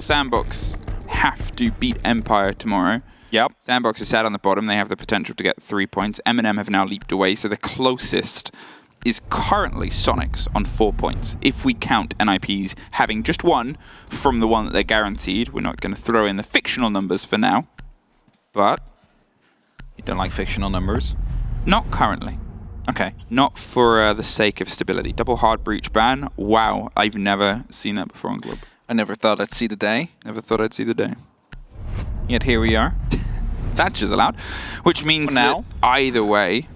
Sandbox have to beat Empire tomorrow. Yep. Sandbox is sat on the bottom. They have the potential to get 3 points. M&M have now leaped away, so the closest is currently Soniqs on 4 points. If we count NIPs having just one from the one that they're guaranteed, we're not going to throw in the fictional numbers for now. But you don't like fictional numbers? Not currently. Okay. Not for the sake of stability. Double hard breach ban. Wow, I've never seen that before on Glub. I never thought I'd see the day. Never thought I'd see the day. Yet here we are. Thatch is allowed. Which means that either way,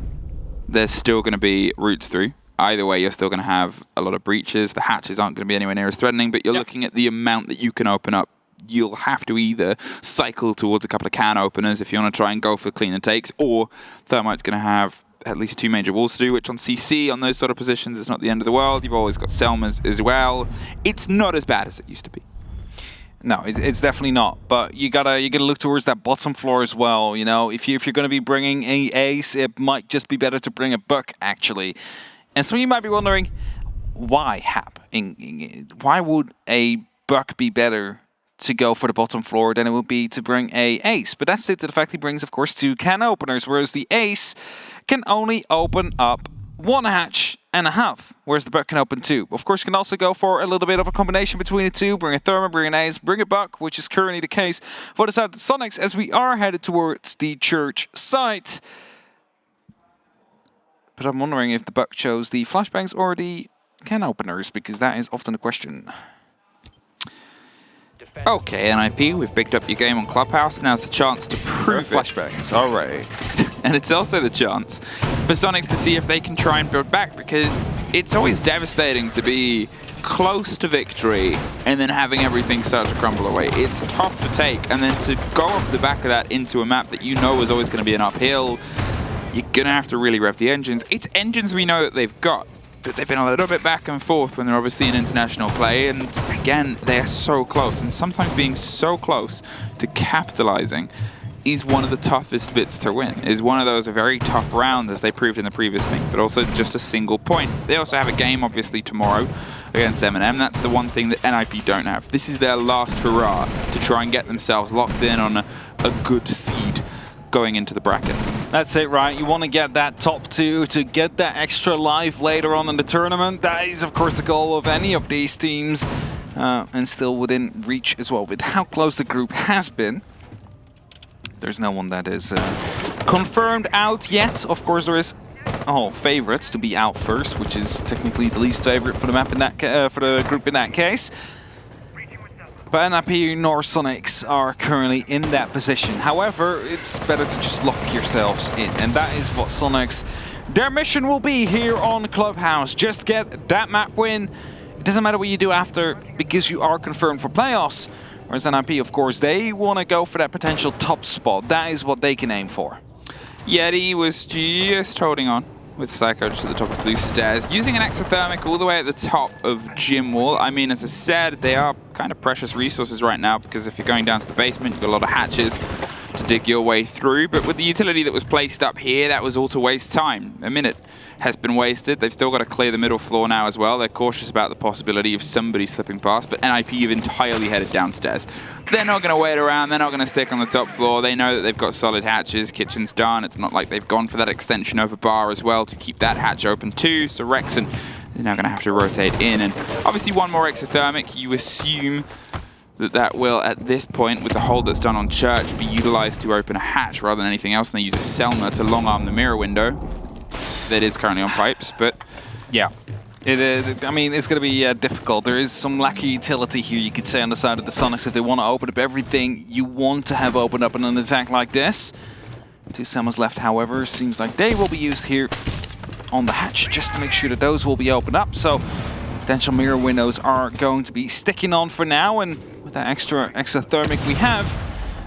there's still going to be routes through. Either way, you're still going to have a lot of breaches. The hatches aren't going to be anywhere near as threatening, but you're looking at the amount that you can open up. You'll have to either cycle towards a couple of can openers if you want to try and go for cleaner takes, or Thermite's going to have at least 2 major walls to do, which on CC, on those sort of positions, is not the end of the world. You've always got Selmas as well. It's not as bad as it used to be. No, it's definitely not. But you gotta look towards that bottom floor as well. You know, if you're going to be bringing a ace, it might just be better to bring a buck actually. And some of you might be wondering, why Hap? Why would a buck be better to go for the bottom floor than it would be to bring a ace? But that's due to the fact he brings, of course, 2 can openers, whereas the ace can only open up 1 hatch and a half, whereas the buck can open 2. Of course, you can also go for a little bit of a combination between the two, bring a Therma, bring an ace, bring a buck, which is currently the case for the side of the Soniqs as we are headed towards the church site. But I'm wondering if the buck chose the flashbangs or the can openers, because that is often a question. Okay, NIP, we've picked up your game on Clubhouse. Now's the chance to prove flashbangs. All right. And it's also the chance for Soniqs to see if they can try and build back, because it's always devastating to be close to victory and then having everything start to crumble away. It's tough to take, and then to go off the back of that into a map that you know is always going to be an uphill, you're going to have to really rev the engines. It's engines we know that they've got, but they've been a little bit back and forth when they're obviously in international play, and again, they are so close, and sometimes being so close to capitalizing is one of the toughest bits to win, is one of those very tough rounds, as they proved in the previous thing, but also just a single point. They also have a game, obviously, tomorrow against M&M. That's the one thing that NIP don't have. This is their last hurrah to try and get themselves locked in on a good seed going into the bracket. That's it, right? You want to get that top 2 to get that extra life later on in the tournament. That is, of course, the goal of any of these teams, and still within reach as well. With how close the group has been, there's no one that is confirmed out yet. Of course, there is favorites to be out first, which is technically the least favorite for the map in that for the group in that case. But NIP nor Soniqs are currently in that position. However, it's better to just lock yourselves in, and that is what Soniqs, their mission will be here on Clubhouse. Just get that map win. It doesn't matter what you do after, because you are confirmed for playoffs. Whereas NIP, of course, they want to go for that potential top spot. That is what they can aim for. Yeti was just holding on with Psycho just at the top of blue stairs, using an exothermic all the way at the top of gym wall. I mean, as I said, they are kind of precious resources right now, because if you're going down to the basement, you've got a lot of hatches to dig your way through. But with the utility that was placed up here, that was all to waste time. A minute has been wasted. They've still got to clear the middle floor now as well. They're cautious about the possibility of somebody slipping past, but NIP have entirely headed downstairs. They're not going to wait around. They're not going to stick on the top floor. They know that they've got solid hatches. Kitchen's done. It's not like they've gone for that extension over bar as well to keep that hatch open too. So Rexon is now going to have to rotate in. And obviously one more exothermic. You assume that will, at this point, with the hold that's done on Church, be utilized to open a hatch rather than anything else. And they use a Selma to long arm the mirror window that is currently on pipes, but yeah. I mean, it's going to be difficult. There is some lack of utility here, you could say, on the side of the Soniqs if they want to open up everything you want to have opened up in an attack like this. 2 Selmas left, however. Seems like they will be used here on the hatch just to make sure that those will be opened up. So potential mirror windows are going to be sticking on for now, and with that extra exothermic we have,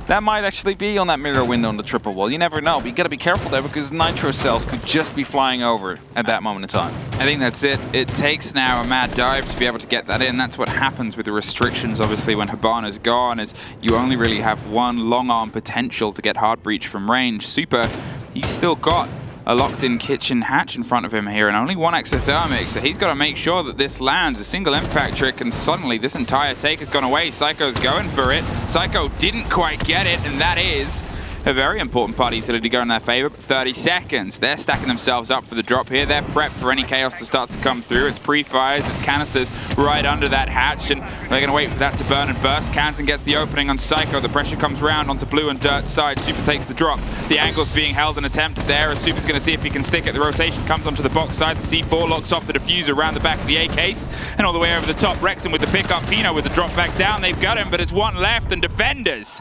that might actually be on that mirror window on the triple wall. You never know, but you got to be careful there, because nitro cells could just be flying over at that moment in time. I think that's it. It takes now a mad dive to be able to get that in. That's what happens with the restrictions, obviously, when Habana's gone, is you only really have one long arm potential to get hard breach from range. Super, he's still got a locked-in kitchen hatch in front of him here, and only one exothermic, so he's got to make sure that this lands. A single impact trick, and suddenly this entire take has gone away. Psycho's going for it. Psycho didn't quite get it, and that is a very important part utility to go in their favor. 30 seconds. They're stacking themselves up for the drop here. They're prepped for any chaos to start to come through. It's pre-fires, it's canisters right under that hatch, and they're going to wait for that to burn and burst. Kansan gets the opening on Psycho. The pressure comes round onto Blue and Dirt's side. Super takes the drop. The angle's being held and attempted there, as Super's going to see if he can stick it. The rotation comes onto the box side. The C4 locks off the diffuser around the back of the A case, and all the way over the top, Rexon with the pickup, Pino with the drop back down. They've got him, but it's one left, and defenders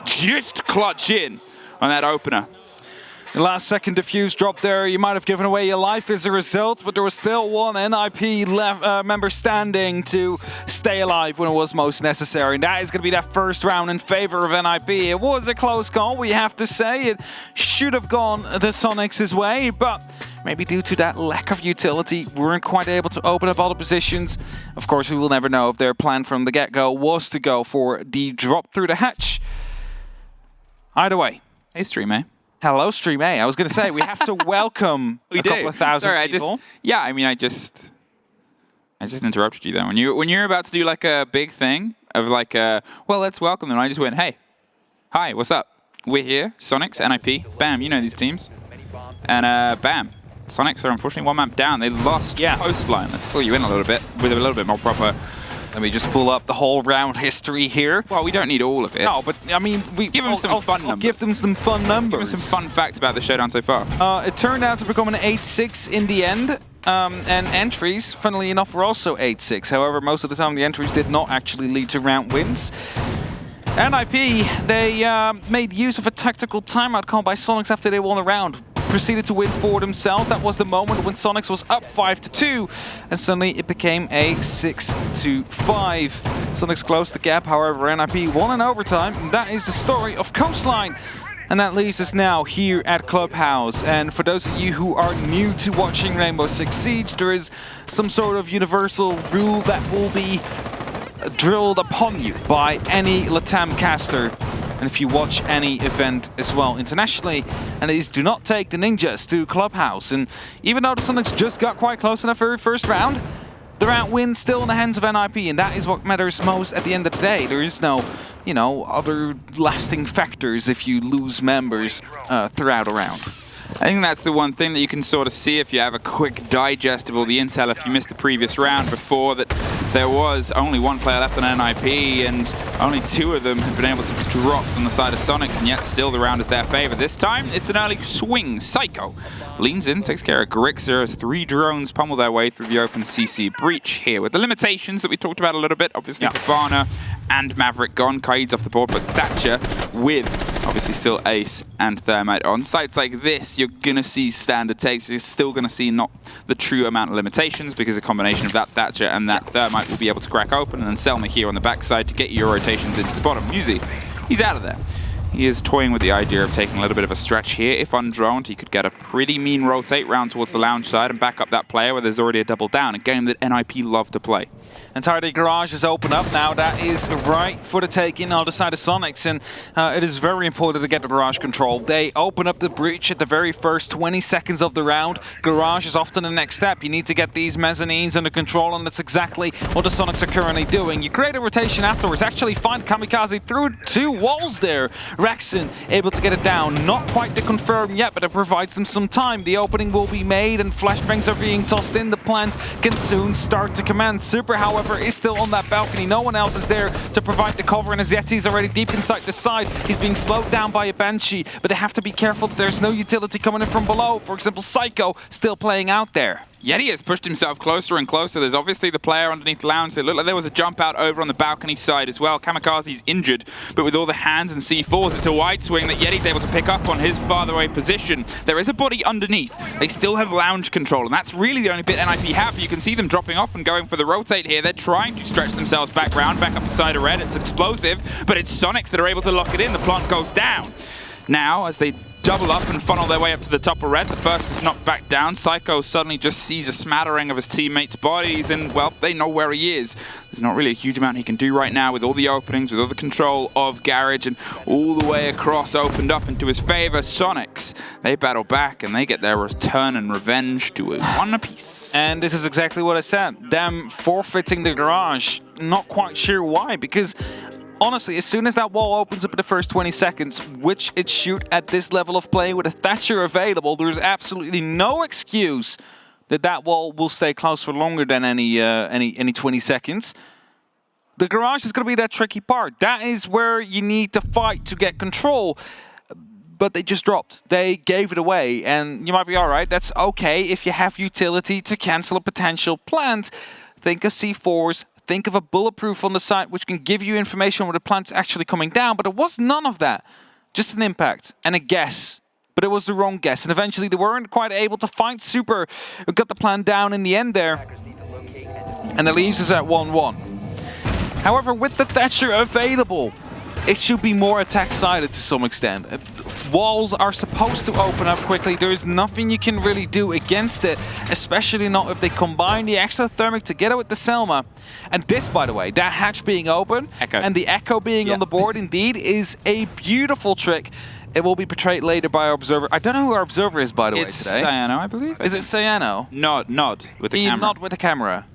just clutch in on that opener. The last second diffuse drop there, you might have given away your life as a result, but there was still one NIP member standing to stay alive when it was most necessary. And that is going to be that first round in favor of NIP. It was a close call, we have to say. It should have gone the Soniqs' way, but maybe due to that lack of utility, we weren't quite able to open up all the positions. Of course, we will never know if their plan from the get-go was to go for the drop through the hatch. Either way. Hey, Stream A. Hello, Stream A. I was going to say, we have to welcome a couple of thousand people. I just interrupted you there. When you're about to do like a big thing of like, well, let's welcome them. I just went, hey, hi, what's up? We're here, Soniqs, NIP, bam, you know these teams. And bam, Soniqs are unfortunately one map down. They lost Coastline. Let's fill you in a little bit with a little bit more proper. Let me just pull up the whole round history here. Well, we don't need all of it. No, but I mean, we give them some fun numbers. Give them some fun numbers. Give them some fun facts about the showdown so far. It turned out to become an 8-6 in the end. And entries, funnily enough, were also 8-6. However, most of the time the entries did not actually lead to round wins. NIP, they made use of a tactical timeout call by Soniqs after they won a round. Proceeded to win for themselves. That was the moment when Soniqs was up 5-2, and suddenly it became a 6-5. Soniqs closed the gap, however, NIP won in overtime. And that is the story of Coastline. And that leaves us now here at Clubhouse. And for those of you who are new to watching Rainbow Six Siege, there is some sort of universal rule that will be drilled upon you by any LATAM caster. And if you watch any event as well internationally, and it is do not take the ninjas to Clubhouse. And even though the Soniqs just got quite close in that very first round, the round win still in the hands of NIP, and that is what matters most at the end of the day. There is no, other lasting factors if you lose members throughout a round. I think that's the one thing that you can sort of see if you have a quick digest of all the intel. If you missed the previous round before, that there was only one player left on NIP, and only 2 of them have been able to be dropped on the side of Soniqs, and yet still the round is their favor. This time, it's an early swing. Psycho leans in, takes care of Grixer as 3 drones pummel their way through the open CC breach here. With the limitations that we talked about a little bit, obviously Cabana and Maverick gone, Kaid's off the board, but Thatcher with obviously still Ace and Thermite on. Sites like this, you're going to see standard takes. You're still going to see not the true amount of limitations, because a combination of that Thatcher and that Thermite will be able to crack open, and then Selma here on the backside to get your rotations into the bottom. Muzi, he's out of there. He is toying with the idea of taking a little bit of a stretch here. If undroned, he could get a pretty mean rotate round towards the lounge side and back up that player where there's already a double down, a game that NIP love to play. Entirely Garage is open up now. That is right for the taking on the side of Soniqs, and it is very important to get the Garage control. They open up the breach at the very first 20 seconds of the round. Garage is often the next step. You need to get these mezzanines under control, and that's exactly what the Soniqs are currently doing. You create a rotation afterwards, actually find Kamikaze through 2 walls there. Rexon able to get it down. Not quite to confirm yet, but it provides them some time. The opening will be made, and flashbangs are being tossed in. The plans can soon start to command. Super, however, is still on that balcony. No one else is there to provide the cover, and as Yeti's already deep inside the side, he's being slowed down by a Banshee, but they have to be careful that there's no utility coming in from below. For example, Psycho still playing out there. Yeti has pushed himself closer and closer. There's obviously the player underneath the lounge. It looked like there was a jump out over on the balcony side as well. Kamikaze's injured, but with all the hands and C4s, it's a wide swing that Yeti's able to pick up on his farther away position. There is a body underneath. They still have lounge control, and that's really the only bit NIP have. You can see them dropping off and going for the rotate here. They're trying to stretch themselves back round, back up the side of red. It's explosive, but it's Soniqs that are able to lock it in. The plant goes down. Now, as they double up and funnel their way up to the top of red. The first is knocked back down. Psycho suddenly just sees a smattering of his teammates' bodies, and, well, they know where he is. There's not really a huge amount he can do right now with all the openings, with all the control of Garage, and all the way across opened up into his favor. Soniqs, they battle back, and they get their return and revenge to a 1 apiece. And this is exactly what I said. Them forfeiting the garage. Not quite sure why, because honestly, as soon as that wall opens up in the first 20 seconds, which it should at this level of play with a Thatcher available, there's absolutely no excuse that that wall will stay closed for longer than any 20 seconds. The garage is going to be that tricky part. That is where you need to fight to get control. But they just dropped. They gave it away, and you might be all right. That's okay if you have utility to cancel a potential plant. Think of C4s. Think of a bulletproof on the side, which can give you information where the plant's actually coming down. But it was none of that. Just an impact and a guess. But it was the wrong guess. And eventually they weren't quite able to find Super. Who got the plant down in the end there. And it leaves us at 1-1. However, with the Thatcher available, it should be more attack-sided to some extent. Walls are supposed to open up quickly. There is nothing you can really do against it, especially not if they combine the exothermic together with the Selma. And this, by the way, that hatch being open and the Echo being on the board indeed is a beautiful trick. It will be portrayed later by our observer. I don't know who our observer is, by the way, today. It's Cyano, I believe. Is it Cyano? Nod with the camera. Nod with the camera.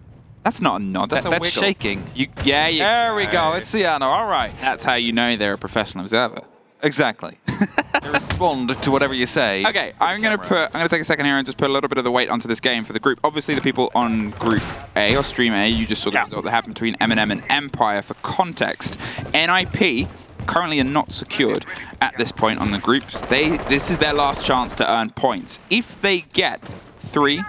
That's not a nod, that's a wiggle. That's shaking. There we go, it's Cyano, all right. That's how you know they're a professional observer. Exactly. They respond to whatever you say. Okay, I'm gonna take a second here and just put a little bit of the weight onto this game for the group. Obviously, the people on Group A or Stream A, you just saw the result that happened between M&M and Empire. For context, NIP currently are not secured at this point on the groups. This is their last chance to earn points. If they get 3,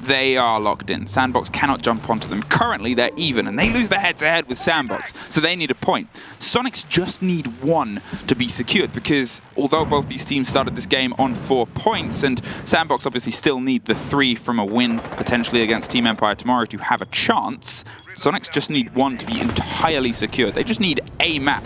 they are locked in. Sandbox cannot jump onto them. Currently, they're even, and they lose their head-to-head with Sandbox, so they need a point. Soniqs just need 1 to be secured, because although both these teams started this game on 4 points, and Sandbox obviously still need the 3 from a win, potentially against Team Empire tomorrow, to have a chance, Soniqs just need 1 to be entirely secured. They just need a map.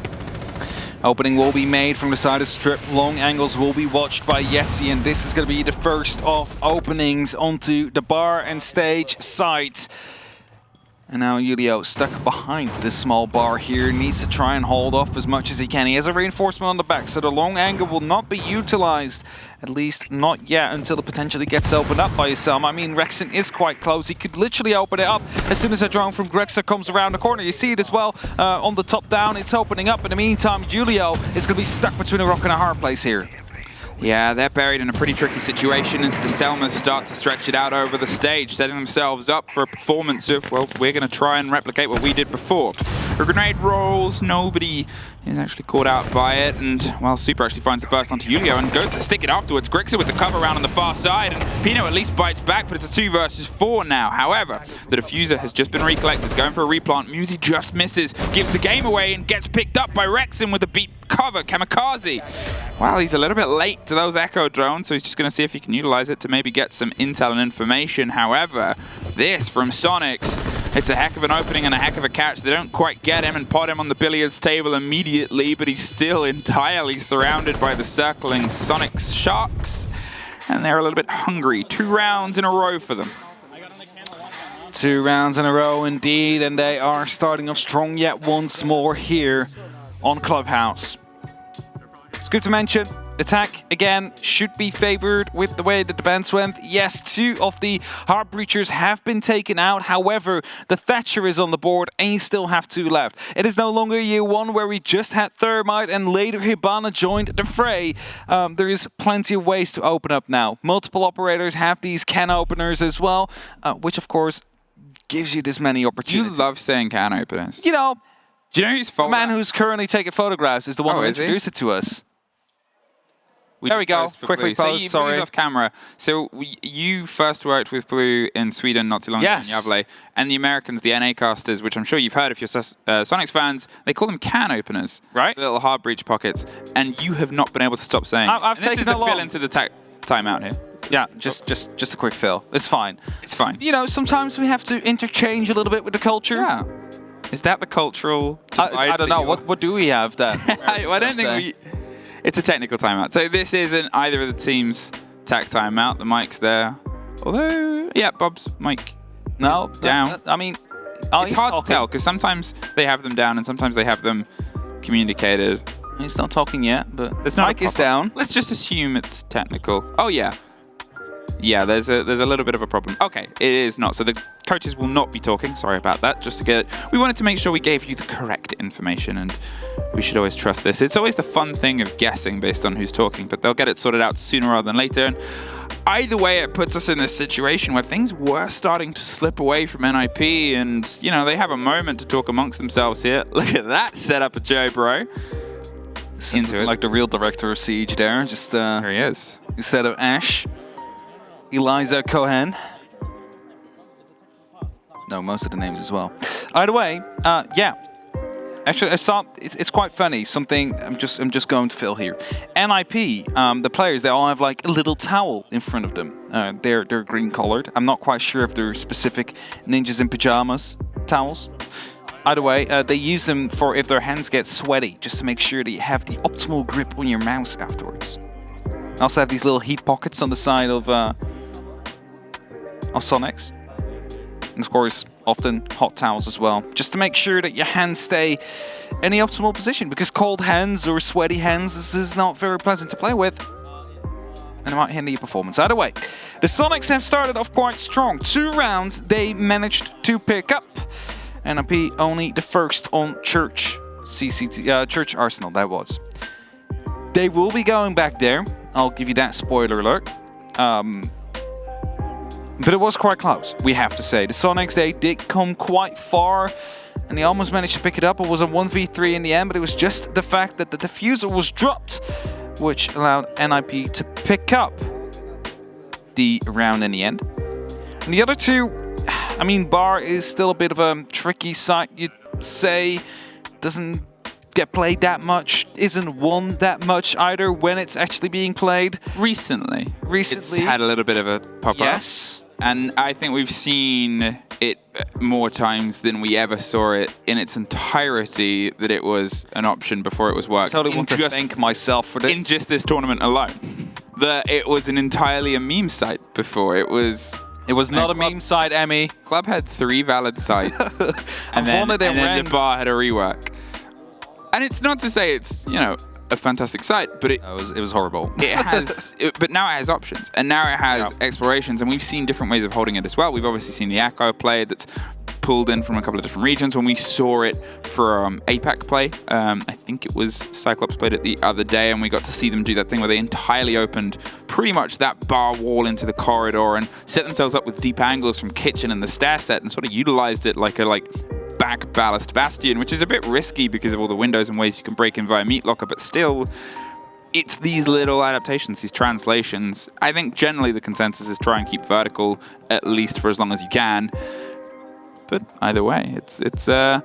Opening will be made from the side of Strip. Long angles will be watched by Yeti, and this is going to be the first of openings onto the bar and stage site. And now Julio, stuck behind this small bar here, needs to try and hold off as much as he can. He has a reinforcement on the back, so the long angle will not be utilized. At least not yet, until it potentially gets opened up by Selma. I mean, Rexon is quite close. He could literally open it up as soon as a drone from Grexa comes around the corner. You see it as well on the top down. It's opening up. In the meantime, Julio is going to be stuck between a rock and a hard place here. Yeah, they're buried in a pretty tricky situation as the Selmas start to stretch it out over the stage, setting themselves up for a performance of, well, we're going to try and replicate what we did before. A grenade rolls, nobody is actually caught out by it, and, well, Super actually finds the first onto Julio and goes to stick it afterwards. Grexa with the cover round on the far side, and Pino at least bites back, but it's a 2 versus 4 now. However, the diffuser has just been recollected, going for a replant. Musi just misses, gives the game away, and gets picked up by Rexon with a beat cover. Kamikaze. Well, he's a little bit late to those Echo drones, so he's just going to see if he can utilize it to maybe get some intel and information. However, this from Soniqs, it's a heck of an opening and a heck of a catch. They don't quite get him and pot him on the billiards table immediately, but he's still entirely surrounded by the circling Soniqs Sharks, and they're a little bit hungry. 2 rounds in a row for them. 2 rounds in a row indeed, and they are starting off strong yet once more here on Clubhouse. It's good to mention, attack, again, should be favored with the way that the bans went. Yes, 2 of the Heart Breachers have been taken out. However, the Thatcher is on the board and you still have 2 left. It is no longer year 1 where we just had Thermite and later Hibana joined the fray. There is plenty of ways to open up now. Multiple operators have these can openers as well, which of course gives you this many opportunities. You love saying can openers. You know, do you know whose fault? The man who's currently taking photographs is the one who introduced it to us. There we go. Quickly pose, sorry. Blue's off camera. So you first worked with Blue in Sweden not too long ago in Gävle, and the Americans, the NA casters, which I'm sure you've heard if you're Soniqs fans, they call them can openers. Right. Little hard breach pockets. And you have not been able to stop saying I've taken this is the fill into the timeout here. Yeah, just a quick fill. It's fine. It's fine. You know, sometimes we have to interchange a little bit with the culture. Yeah. Is that the cultural divide? I don't know. What do we have then? I don't think we... It's a technical timeout. So this isn't either of the teams' tech timeout. The mic's there. Although, yeah, Bob's mic is down. I mean, it's hard to tell because sometimes they have them down and sometimes they have them communicated. He's not talking yet, but It's not mic is down. Let's just assume it's technical. Oh, yeah. Yeah, there's a little bit of a problem. Okay, it is not. So the coaches will not be talking. Sorry about that. Just to get it. We wanted to make sure we gave you the correct information, and we should always trust this. It's always the fun thing of guessing based on who's talking, but they'll get it sorted out sooner rather than later. And either way, it puts us in this situation where things were starting to slip away from NIP, and, you know, they have a moment to talk amongst themselves here. Look at that setup of Joe Bro. Into it. Like the real director of Siege there. Just There he is. instead of Ash, Eliza Cohen. No, most of the names as well. Either way, yeah. Actually, I saw it's quite funny. Something I'm just going to fill here. NIP, the players, they all have like a little towel in front of them. They're green colored. I'm not quite sure if they're specific ninjas in pajamas towels. Either way, they use them for if their hands get sweaty, just to make sure that you have the optimal grip on your mouse afterwards. I also have these little heat pockets on the side of Soniqs. And of course, often hot towels as well, just to make sure that your hands stay in the optimal position, because cold hands or sweaty hands, this is not very pleasant to play with. And it might hinder your performance. Either way, the Soniqs have started off quite strong. 2 rounds they managed to pick up. NIP only the first on Church Church Arsenal, that was. They will be going back there. I'll give you that spoiler alert. But it was quite close, we have to say. The Soniqs, they did come quite far, and they almost managed to pick it up. It was a 1v3 in the end, but it was just the fact that the diffuser was dropped, which allowed NIP to pick up the round in the end. And the other two, I mean, Bar is still a bit of a tricky site, you'd say. Doesn't get played that much, isn't won that much either when it's actually being played. Recently. It's had a little bit of a pop-up. Yes. And I think we've seen it more times than we ever saw it in its entirety, that it was an option before it was worked. I totally want to thank myself for this. In just this tournament alone. That it was an entirely a meme site before. It was not a meme site, Emmy. Club had 3 valid sites. and then the Bar had a rework. And it's not to say it's, you know, a fantastic site, but it was horrible. It has, but now it has options, and now it has explorations, and we've seen different ways of holding it as well. We've obviously seen the Echo play that's pulled in from a couple of different regions. When we saw it from APAC play, I think it was Cyclops played it the other day, and we got to see them do that thing where they entirely opened pretty much that bar wall into the corridor and set themselves up with deep angles from kitchen and the stair set, and sort of utilized it like a back ballast bastion, which is a bit risky because of all the windows and ways you can break in via meat locker, but still, it's these little adaptations, these translations. I think generally the consensus is try and keep vertical at least for as long as you can. But either way, it's the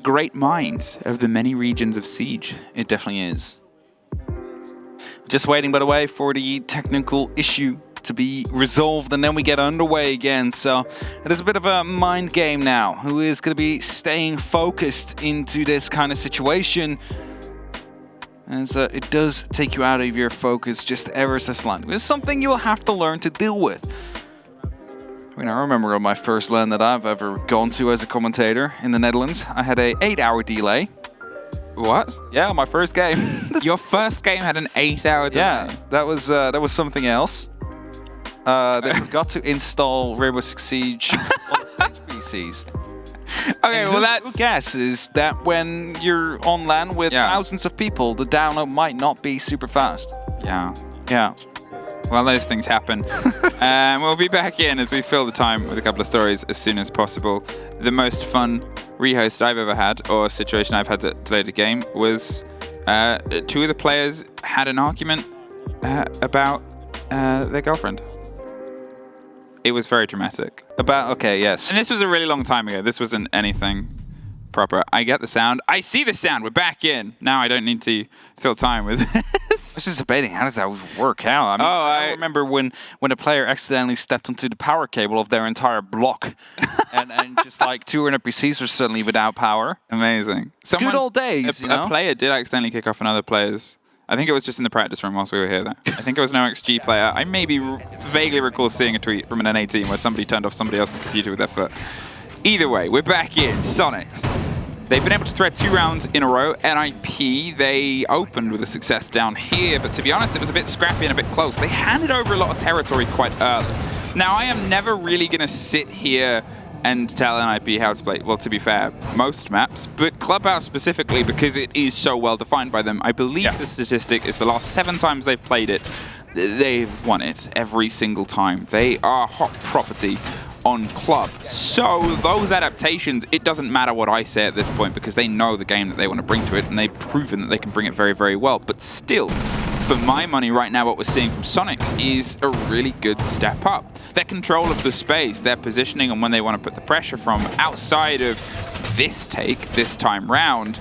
great minds of the many regions of Siege. It definitely is. Just waiting, by the way, for the technical issue to be resolved, and then we get underway again. So it is a bit of a mind game now. Who is going to be staying focused into this kind of situation? As it does take you out of your focus just ever so slightly. It's something you'll have to learn to deal with. I mean, I remember on my first LAN that I've ever gone to as a commentator in the Netherlands, I had a 8-hour delay. What? Yeah, my first game. Your first game had an 8-hour delay? Yeah, that was something else. They forgot to install Rainbow Six Siege on the stage PCs. Okay, well that's... Who guesses that when you're on LAN with thousands of people, the download might not be super fast. Yeah. Yeah. Well, those things happen. We'll be back in as we fill the time with a couple of stories as soon as possible. The most fun rehost I've ever had, or situation I've had that delayed a game, was 2 of the players had an argument about their girlfriend. It was very dramatic. Okay, yes. And this was a really long time ago. This wasn't anything proper. I get the sound. I see the sound. We're back in. Now I don't need to fill time with this. I was just debating, how does that work out? I mean, I remember when a player accidentally stepped onto the power cable of their entire block and just like 200 PCs were suddenly without power. Amazing. Good old days, A player did accidentally kick off another player's I think it was just in the practice room whilst we were here, though. I think it was an OXG player. I maybe vaguely recall seeing a tweet from an NA team where somebody turned off somebody else's computer with their foot. Either way, we're back in. Soniqs. They've been able to thread 2 rounds in a row. NIP, they opened with a success down here, but to be honest, it was a bit scrappy and a bit close. They handed over a lot of territory quite early. Now, I am never really going to sit here and tell NIP how to play. Well, to be fair, most maps, but Clubhouse specifically, because it is so well defined by them. I believe the statistic is the last 7 times they've played it, they've won it every single time. They are hot property on Club. So those adaptations, it doesn't matter what I say at this point because they know the game that they want to bring to it and they've proven that they can bring it very, very well. But still, for my money right now, what we're seeing from Soniqs is a really good step up. Their control of the space, their positioning and when they want to put the pressure from outside of this take, this time round,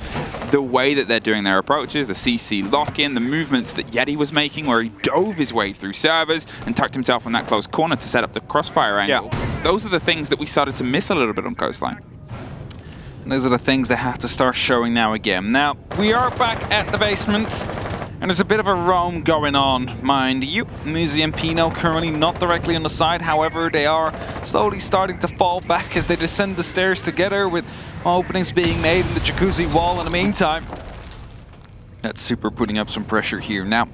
the way that they're doing their approaches, the CC lock-in, the movements that Yeti was making where he dove his way through servers and tucked himself in that close corner to set up the crossfire angle. Those are the things that we started to miss a little bit on Coastline. And those are the things they have to start showing now again. Now, we are back at the basement. And there's a bit of a roam going on, mind you. Muzi and Pino currently not directly on the side. However, they are slowly starting to fall back as they descend the stairs together with openings being made in the jacuzzi wall in the meantime. That's Super putting up some pressure here. Now,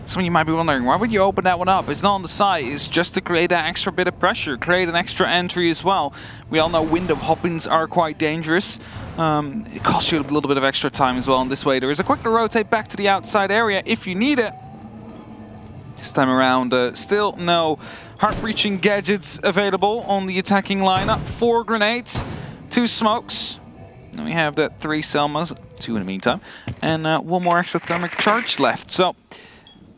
some of you might be wondering, why would you open that one up? It's not on the side. It's just to create that extra bit of pressure, create an extra entry as well. We all know window hoppings are quite dangerous. It costs you a little bit of extra time as well. And this way, there is a quick to rotate back to the outside area if you need it. This time around, still no heart-breaching gadgets available on the attacking lineup. 4 grenades, 2 smokes. And we have that 3 Selmas, 2 in the meantime, and 1 more extra thermic charge left. So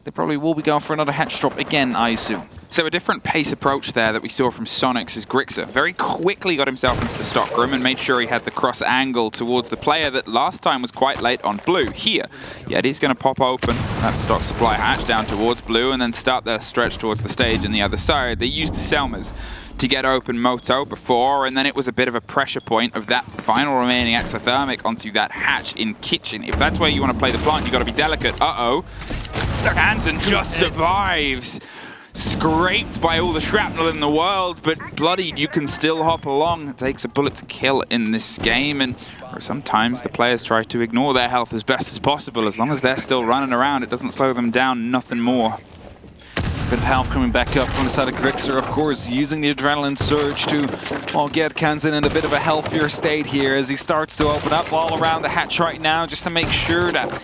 they probably will be going for another hatch drop again, I assume. So a different pace approach there that we saw from Soniqs is Grixer very quickly got himself into the stock room and made sure he had the cross angle towards the player that last time was quite late on blue. Here, Yeti's going to pop open that stock supply hatch down towards blue and then start their stretch towards the stage on the other side. They used the Selmas to get open Moto before, and then it was a bit of a pressure point of that final remaining exothermic onto that hatch in kitchen. If that's where you want to play the plant, you've got to be delicate. Uh-oh. Hansen just survives. Scraped by all the shrapnel in the world, but bloodied, you can still hop along. It takes a bullet to kill in this game, and sometimes the players try to ignore their health as best as possible. As long as they're still running around, it doesn't slow them down, nothing more. Bit of health coming back up from the side of Grixer, of course, using the adrenaline surge to get Kansan in a bit of a healthier state here as he starts to open up all around the hatch right now just to make sure that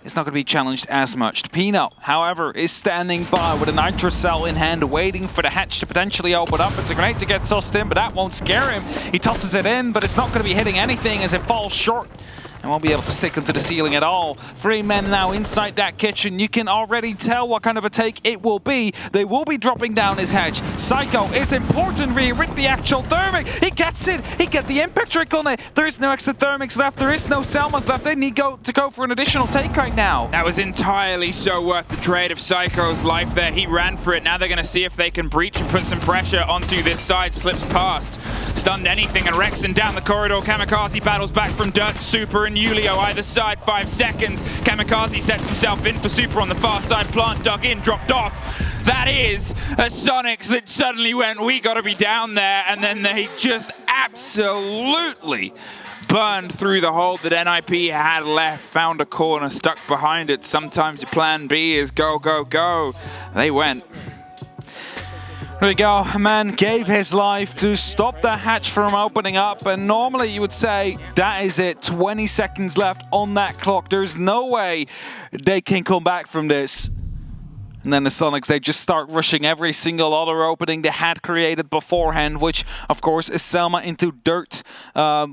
it's not going to be challenged as much. Pino, however, is standing by with a nitro cell in hand, waiting for the hatch to potentially open up. It's a grenade to get sussed in, but that won't scare him. He tosses it in, but it's not going to be hitting anything as it falls short and won't be able to stick onto the ceiling at all. 3 men now inside that kitchen. You can already tell what kind of a take it will be. They will be dropping down his hedge. Psycho is important here with the actual thermic. He gets it. He gets the impact trick on it. There is no extra thermics left. There is no Selmas left. They need to go for an additional take right now. That was entirely so worth the trade of Psycho's life there. He ran for it. Now they're going to see if they can breach and put some pressure onto this side. Slips past. Stunned anything, and Rexon down the corridor. Kamikaze battles back from Dirt, Super, and Julio either side. 5 seconds. Kamikaze sets himself in for Super on the far side. Plant dug in, dropped off. That is a Soniqs that suddenly went, we got to be down there, and then they just absolutely burned through the hole that NIP had left, found a corner, stuck behind it. Sometimes your plan B is go, go, go. They went. There we go. A man gave his life to stop the hatch from opening up, and normally you would say that is it. 20 seconds left on that clock. There's no way they can come back from this. And then the Soniqs, they just start rushing every single other opening they had created beforehand, which, of course, is Selma into Dirt,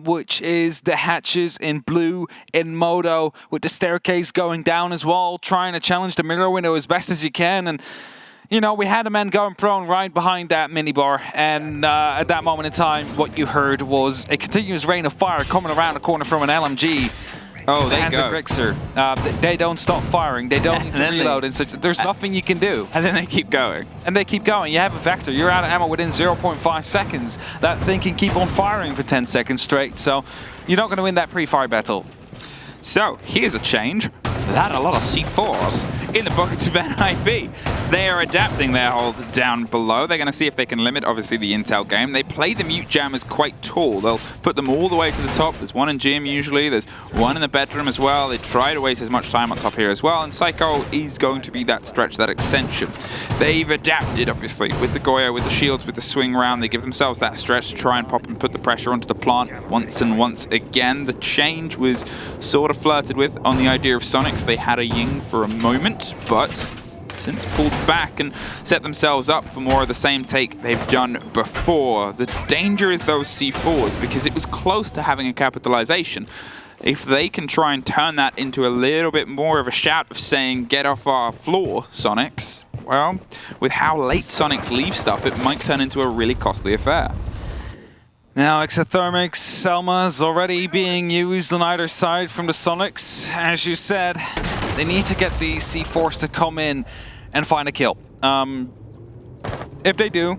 which is the hatches in blue, in Moto, with the staircase going down as well, trying to challenge the mirror window as best as you can. And you know, we had a man going prone right behind that minibar, and at that moment in time, what you heard was a continuous rain of fire coming around the corner from an LMG. Oh, they hands go. of Grixer. They don't stop firing. They don't need to reload, and there's nothing you can do. And then they keep going. And they keep going. You have a Vector. You're out of ammo within 0.5 seconds. That thing can keep on firing for 10 seconds straight, so you're not going to win that pre-fire battle. So, here's a change. that a lot of C4s in the buckets of NIP. They are adapting their hold down below. They're going to see if they can limit, obviously, the intel game. They play the mute jammers quite tall. They'll put them all the way to the top. There's one in gym usually. There's one in the bedroom as well. They try to waste as much time on top here as well. And Psycho is going to be that stretch, that extension. They've adapted, obviously, with the Goyo, with the shields, with the swing round. They give themselves that stretch to try and pop and put the pressure onto the plant once and once again. The change was sort of flirted with on the idea of Soniqs. They had a Ying for a moment, but since pulled back and set themselves up for more of the same take they've done before. The danger is those C4s, because it was close to having a capitalization. If they can try and turn that into a little bit more of a shout of saying, get off our floor, Soniqs, well, with how late Soniqs leave stuff, it might turn into a really costly affair. Now, exothermics, Selma's already being used on either side from the Soniqs. As you said, they need to get these C4s to come in and find a kill. If they do,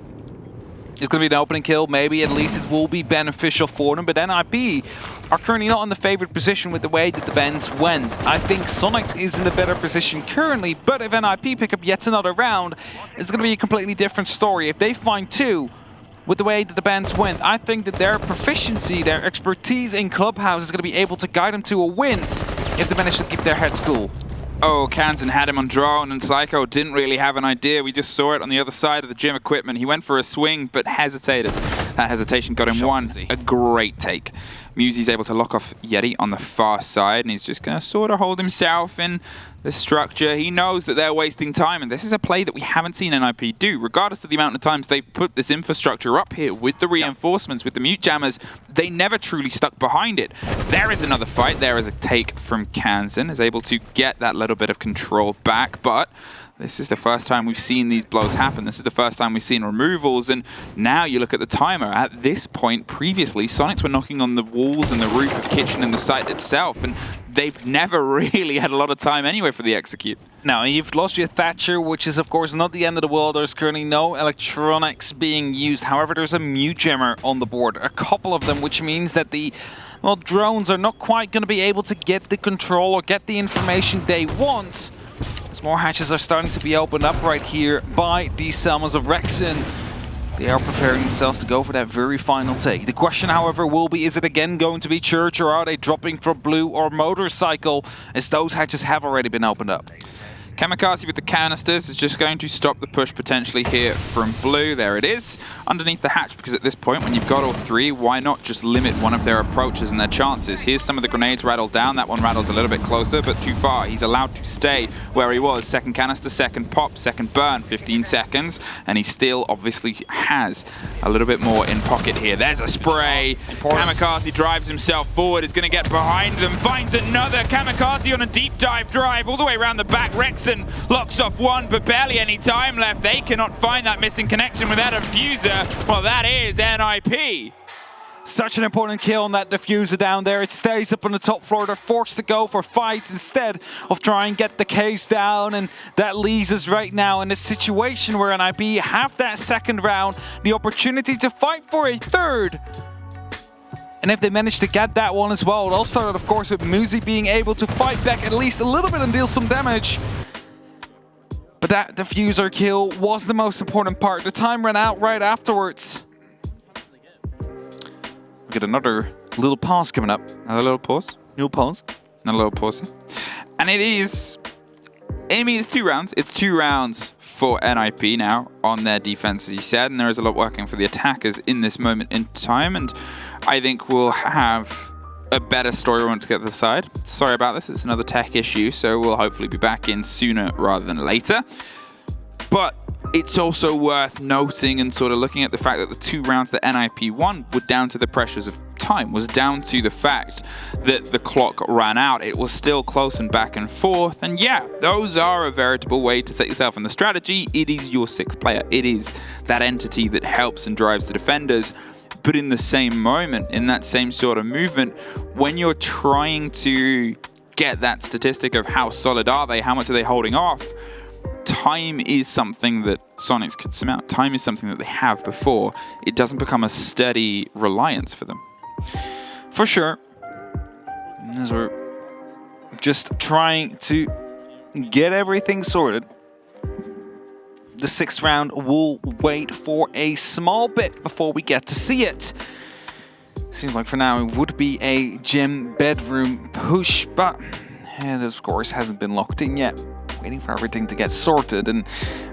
it's going to be an opening kill. Maybe at least it will be beneficial for them. But NIP are currently not in the favored position with the way that the bends went. I think Soniqs is in the better position currently. But if NIP pick up yet another round, it's going to be a completely different story. If they find two, with the way that the bands went, I think that their proficiency, their expertise in Clubhouse is going to be able to guide them to a win if they manage to keep their heads cool. Oh, Kansan had him on drone, and Psycho didn't really have an idea. We just saw it on the other side of the gym equipment. He went for a swing, but hesitated. That hesitation got him a great take. Musy's able to lock off Yeti on the far side, and he's just going to sort of hold himself in the structure. He knows that they're wasting time, and this is a play that we haven't seen NIP do. Regardless of the amount of times they've put this infrastructure up here with the reinforcements, with the mute jammers, they never truly stuck behind it. There is another fight. There is a take from Kansan, is able to get that little bit of control back, but this is the first time we've seen these blows happen. This is the first time we've seen removals, and now you look at the timer. At this point, previously, Soniqs were knocking on the walls and the roof of kitchen and the site itself, and they've never really had a lot of time anyway for the execute. Now, you've lost your Thatcher, which is, of course, not the end of the world. There's currently no electronics being used. However, there's a mute jammer on the board, a couple of them, which means that the drones are not quite going to be able to get the control or get the information they want. As more hatches are starting to be opened up right here by these Selmas of Rexen. They are preparing themselves to go for that very final take. The question, however, will be, is it again going to be Church, or are they dropping for Blue or Motorcycle, as those hatches have already been opened up? Kamikaze with the canisters is just going to stop the push potentially here from Blue. There it is, underneath the hatch, because at this point, when you've got all three, why not just limit one of their approaches and their chances? Here's some of the grenades rattled down. That one rattles a little bit closer, but too far. He's allowed to stay where he was. Second canister, second pop, second burn, 15 seconds, and he still obviously has a little bit more in pocket here. There's a spray. Kamikaze drives himself forward, is going to get behind them, finds another. Kamikaze on a deep dive drive all the way around the back. Rex locks off one, but barely any time left. They cannot find that missing connection without a diffuser. Well, that is NIP. Such an important kill on that diffuser down there. It stays up on the top floor. They're forced to go for fights instead of trying and get the case down. And that leaves us right now in a situation where NIP have that second round, the opportunity to fight for a third. And if they manage to get that one as well, it all started, of course, with Musy being able to fight back at least a little bit and deal some damage. But that diffuser kill was the most important part. The time ran out right afterwards. We get another little pause coming up. Another little pause? Little pause. Another little pause. And it is... I mean, it's 2 rounds. It's 2 rounds for NIP now on their defense, as you said. And there is a lot working for the attackers in this moment in time. And I think we'll have a better story once we get to the side. Sorry about this, it's another tech issue, so we'll hopefully be back in sooner rather than later. But it's also worth noting and sort of looking at the fact that the 2 rounds that NIP won were down to the pressures of time, was down to the fact that the clock ran out. It was still close and back and forth, and yeah, those are a veritable way to set yourself in the strategy. It is your 6th player. It is that entity that helps and drives the defenders. But in the same moment, in that same sort of movement, when you're trying to get that statistic of how solid are they, how much are they holding off, time is something that Soniqs could surmount. Time is something that they have before. It doesn't become a steady reliance for them. For sure. As we're just trying to get everything sorted. The 6th round will wait for a small bit before we get to see it. Seems like for now it would be a gym bedroom push, but it of course hasn't been locked in yet. Waiting for everything to get sorted, and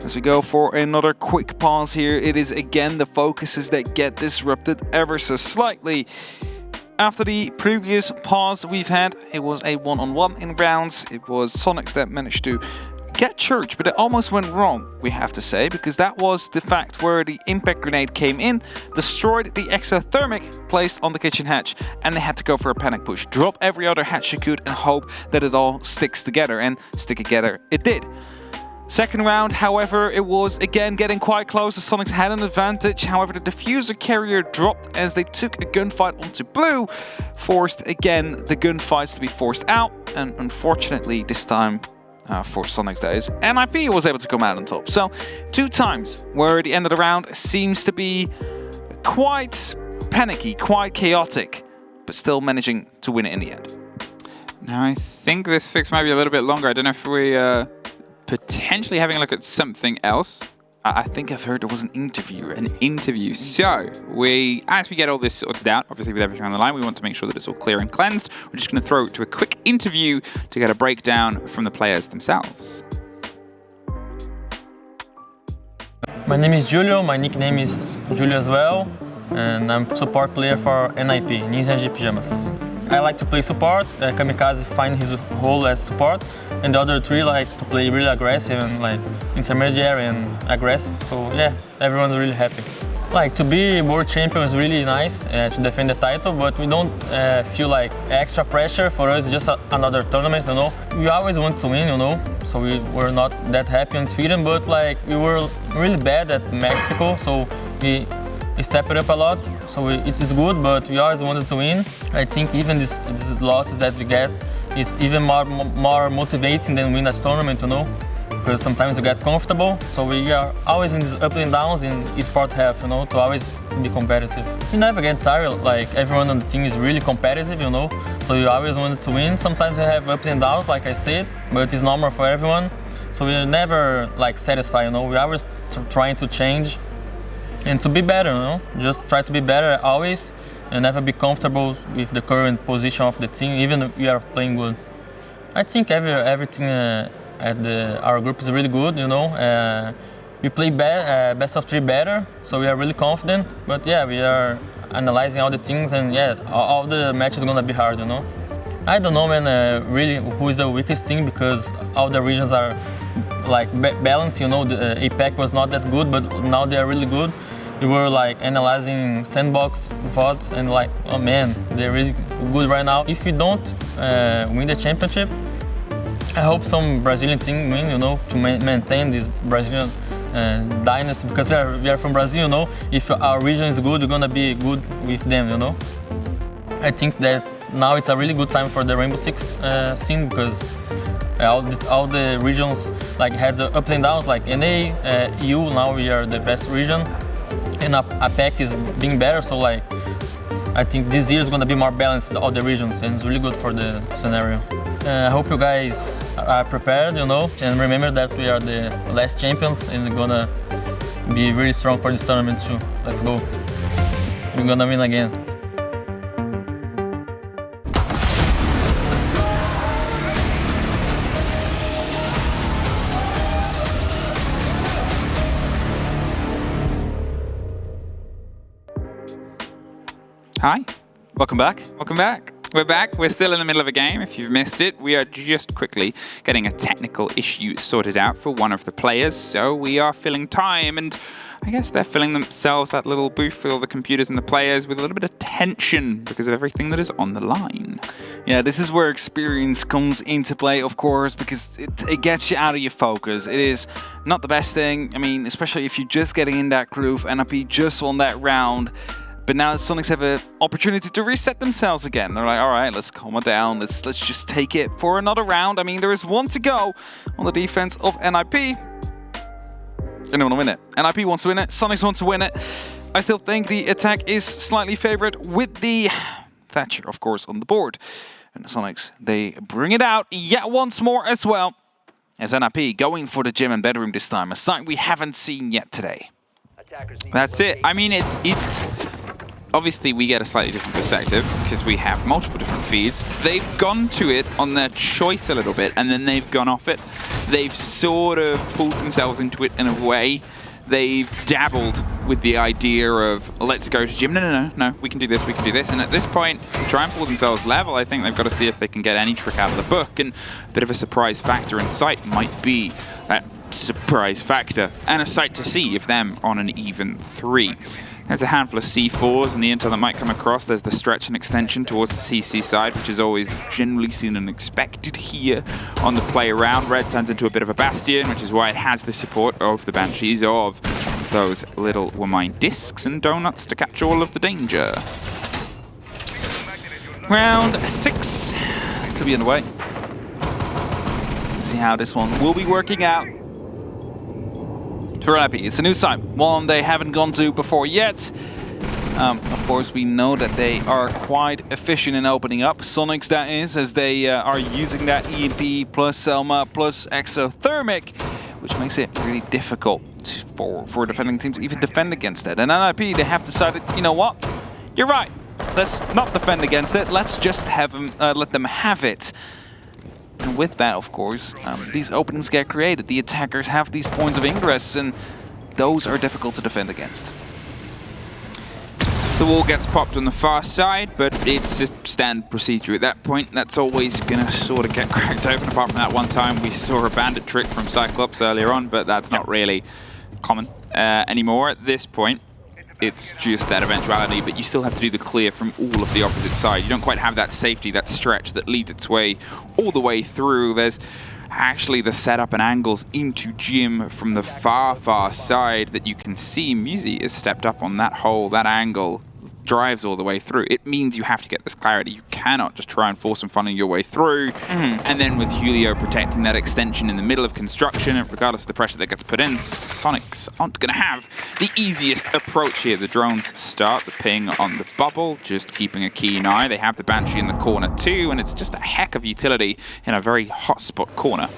as we go for another quick pause here, it is again the focuses that get disrupted ever so slightly. After the previous pause we've had, it was a one-on-one in rounds. It was Soniqs that managed to get Church, but it almost went wrong, we have to say, because that was the fact where the impact grenade came in, destroyed the exothermic placed on the kitchen hatch, and they had to go for a panic push. Drop every other hatch you could and hope that it all sticks together, and stick together it did. Second round, however, it was again getting quite close. The Soniqs had an advantage. However, the diffuser carrier dropped as they took a gunfight onto blue, forced again the gunfights to be forced out, and unfortunately this time, for Soniqs that is, NIP was able to come out on top. So 2 times where the end of the round seems to be quite panicky, quite chaotic, but still managing to win it in the end. Now I think this fix might be a little bit longer. I don't know if we potentially having a look at something else. I think I've heard there was an interview. An interview. So, as we get all this sorted out, obviously with everything on the line, we want to make sure that it's all clear and cleansed. We're just going to throw it to a quick interview to get a breakdown from the players themselves. My name is Julio, my nickname is Julio as well, and I'm support player for NIP, Ninja Pyjamas. I like to play support, Kamikaze find his role as support, and the other 3 like to play really aggressive and like intermediary and aggressive. So yeah, everyone's really happy. Like to be world champion is really nice to defend the title, but we don't feel like extra pressure. For us, it's just another tournament, you know. We always want to win, you know, so we were not that happy in Sweden, but like we were really bad at Mexico, so we stepped it up a lot, so it is good, but we always wanted to win. I think even these losses that we get is even more motivating than win a tournament, you know, because sometimes we get comfortable, so we are always in these ups and downs in esport half, you know, to always be competitive. You never get tired, like everyone on the team is really competitive, you know, so you always wanted to win. Sometimes we have ups and downs, like I said, but it's normal for everyone, so we're never like satisfied, you know, we're always trying to change and to be better, you know, just try to be better always and never be comfortable with the current position of the team, even if we are playing good. I think everything at our group is really good, you know. We play best of 3 better, so we are really confident, but yeah, we are analyzing all the things, and yeah, all the matches are gonna be hard, you know. I don't know, man, really who is the weakest team, because all the regions are like balanced, you know. The APAC was not that good, but now they are really good. We were like analyzing sandbox VODs and like, oh man, they're really good right now. If we don't win the championship, I hope some Brazilian team win, you know, to maintain this Brazilian dynasty, because we are from Brazil, you know. If our region is good, we're gonna be good with them, you know. I think that now it's a really good time for the Rainbow Six scene, because all the regions like had the ups and downs, like NA, EU, now we are the best region, and APAC is being better, so like I think this year is going to be more balanced, all the regions, and it's really good for the scenario. I hope you guys are prepared, you know, and remember that we are the last champions and we're gonna be really strong for this tournament too. Let's go. We're gonna win again. Hi. Welcome back. Welcome back. We're back. We're still in the middle of a game. If you've missed it, we are just quickly getting a technical issue sorted out for one of the players. So we are filling time, and I guess they're filling themselves, that little booth with all the computers and the players, with a little bit of tension because of everything that is on the line. Yeah, this is where experience comes into play, of course, because it gets you out of your focus. It is not the best thing. I mean, especially if you're just getting in that groove, NIP just won that round. But now the Soniqs have an opportunity to reset themselves again. They're like, all right, let's calm it down. Let's just take it for another round. I mean, there is one to go on the defense of NIP. And they want to win it. NIP wants to win it. Soniqs want to win it. I still think the attack is slightly favored with the Thatcher, of course, on the board. And the Soniqs, they bring it out yet once more as well. As NIP going for the gym and bedroom this time, a sight we haven't seen yet today. That's it. I mean, it's... Obviously, we get a slightly different perspective because we have multiple different feeds. They've gone to it on their choice a little bit, and then they've gone off it. They've sort of pulled themselves into it in a way. They've dabbled with the idea of, let's go to gym. No, we can do this, we can do this. And at this point, to try and pull themselves level, I think they've got to see if they can get any trick out of the book. And a bit of a surprise factor in sight might be that surprise factor. And a sight to see if them on an even 3. There's a handful of C4s and the intel that might come across. There's the stretch and extension towards the CC side, which is always generally seen and expected here on the play around. Red turns into a bit of a bastion, which is why it has the support of the Banshees, of those little Wamine discs and donuts to catch all of the danger. Round 6 to be underway. Let's see how this one will be working out. For NIP, it's a new site, one they haven't gone to before yet. Of course, we know that they are quite efficient in opening up. Soniqs, that is, as they are using that EMP plus Selma plus exothermic, which makes it really difficult for defending teams to even defend against it. And NIP, they have decided, you know what? You're right. Let's not defend against it. Let's just have them, let them have it. And with that, of course, these openings get created. The attackers have these points of ingress, and those are difficult to defend against. The wall gets popped on the far side, but it's a standard procedure at that point. That's always going to sort of get cracked open, apart from that one time we saw a bandit trick from Cyclops earlier on, but that's not really common anymore at this point. It's just that eventuality, but you still have to do the clear from all of the opposite side. You don't quite have that safety, that stretch that leads its way all the way through. There's actually the setup and angles into Jim from the far, far side that you can see. Musi is stepped up on that hole, that angle, drives all the way through. It means you have to get this clarity. You cannot just try and force and funnel your way through. And then with Julio protecting that extension in the middle of construction, regardless of the pressure that gets put in, Soniqs aren't going to have the easiest approach here. The drones start the ping on the bubble, just keeping a keen eye. They have the Banshee in the corner too, and it's just a heck of utility in a very hotspot corner.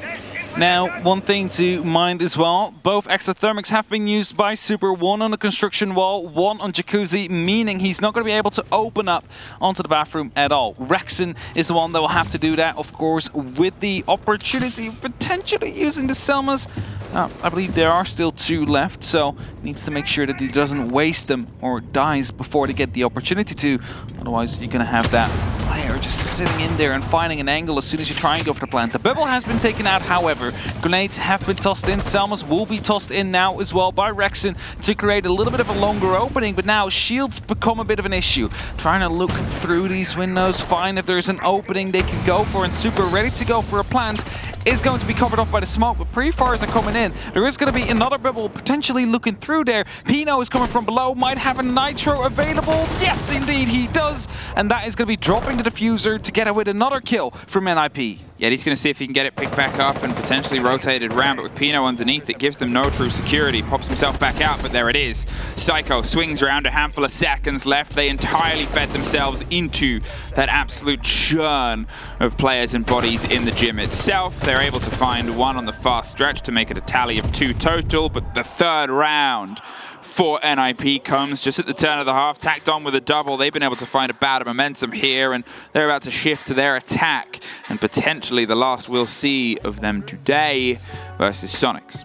Now, one thing to mind as well, both exothermics have been used by Super, one on the construction wall, one on Jacuzzi, meaning he's not going to be able to open up onto the bathroom at all. Rexon is the one that will have to do that, of course, with the opportunity of potentially using the Selmas. I believe there are still 2 left, so needs to make sure that he doesn't waste them or dies before they get the opportunity to. Otherwise, you're going to have that player just sitting in there and finding an angle as soon as you try and go for the plant. The bubble has been taken out, however. Grenades have been tossed in. Selmas will be tossed in now as well by Rexon to create a little bit of a longer opening, but now shields become a bit of an issue. Trying to look through these windows, find if there's an opening they can go for, and Super ready to go for a plant is going to be covered off by the smoke, but pre-fires are coming in. There is going to be another bubble potentially looking through there. Pino is coming from below, might have a nitro available. Yes, indeed, he does. And that is going to be dropping the diffuser to get away with another kill from NIP. Yeah, he's going to see if he can get it picked back up and potentially rotated around, but with Pino underneath, it gives them no true security. Pops himself back out, but there it is. Psycho swings around, a handful of seconds left. They entirely fed themselves into that absolute churn of players and bodies in the gym itself. They're able to find one on the far stretch to make it a tally of 2 total, but the third round for NIP comes just at the turn of the half, tacked on with a double. They've been able to find a bout of momentum here, and they're about to shift to their attack, and potentially the last we'll see of them today versus Soniqs.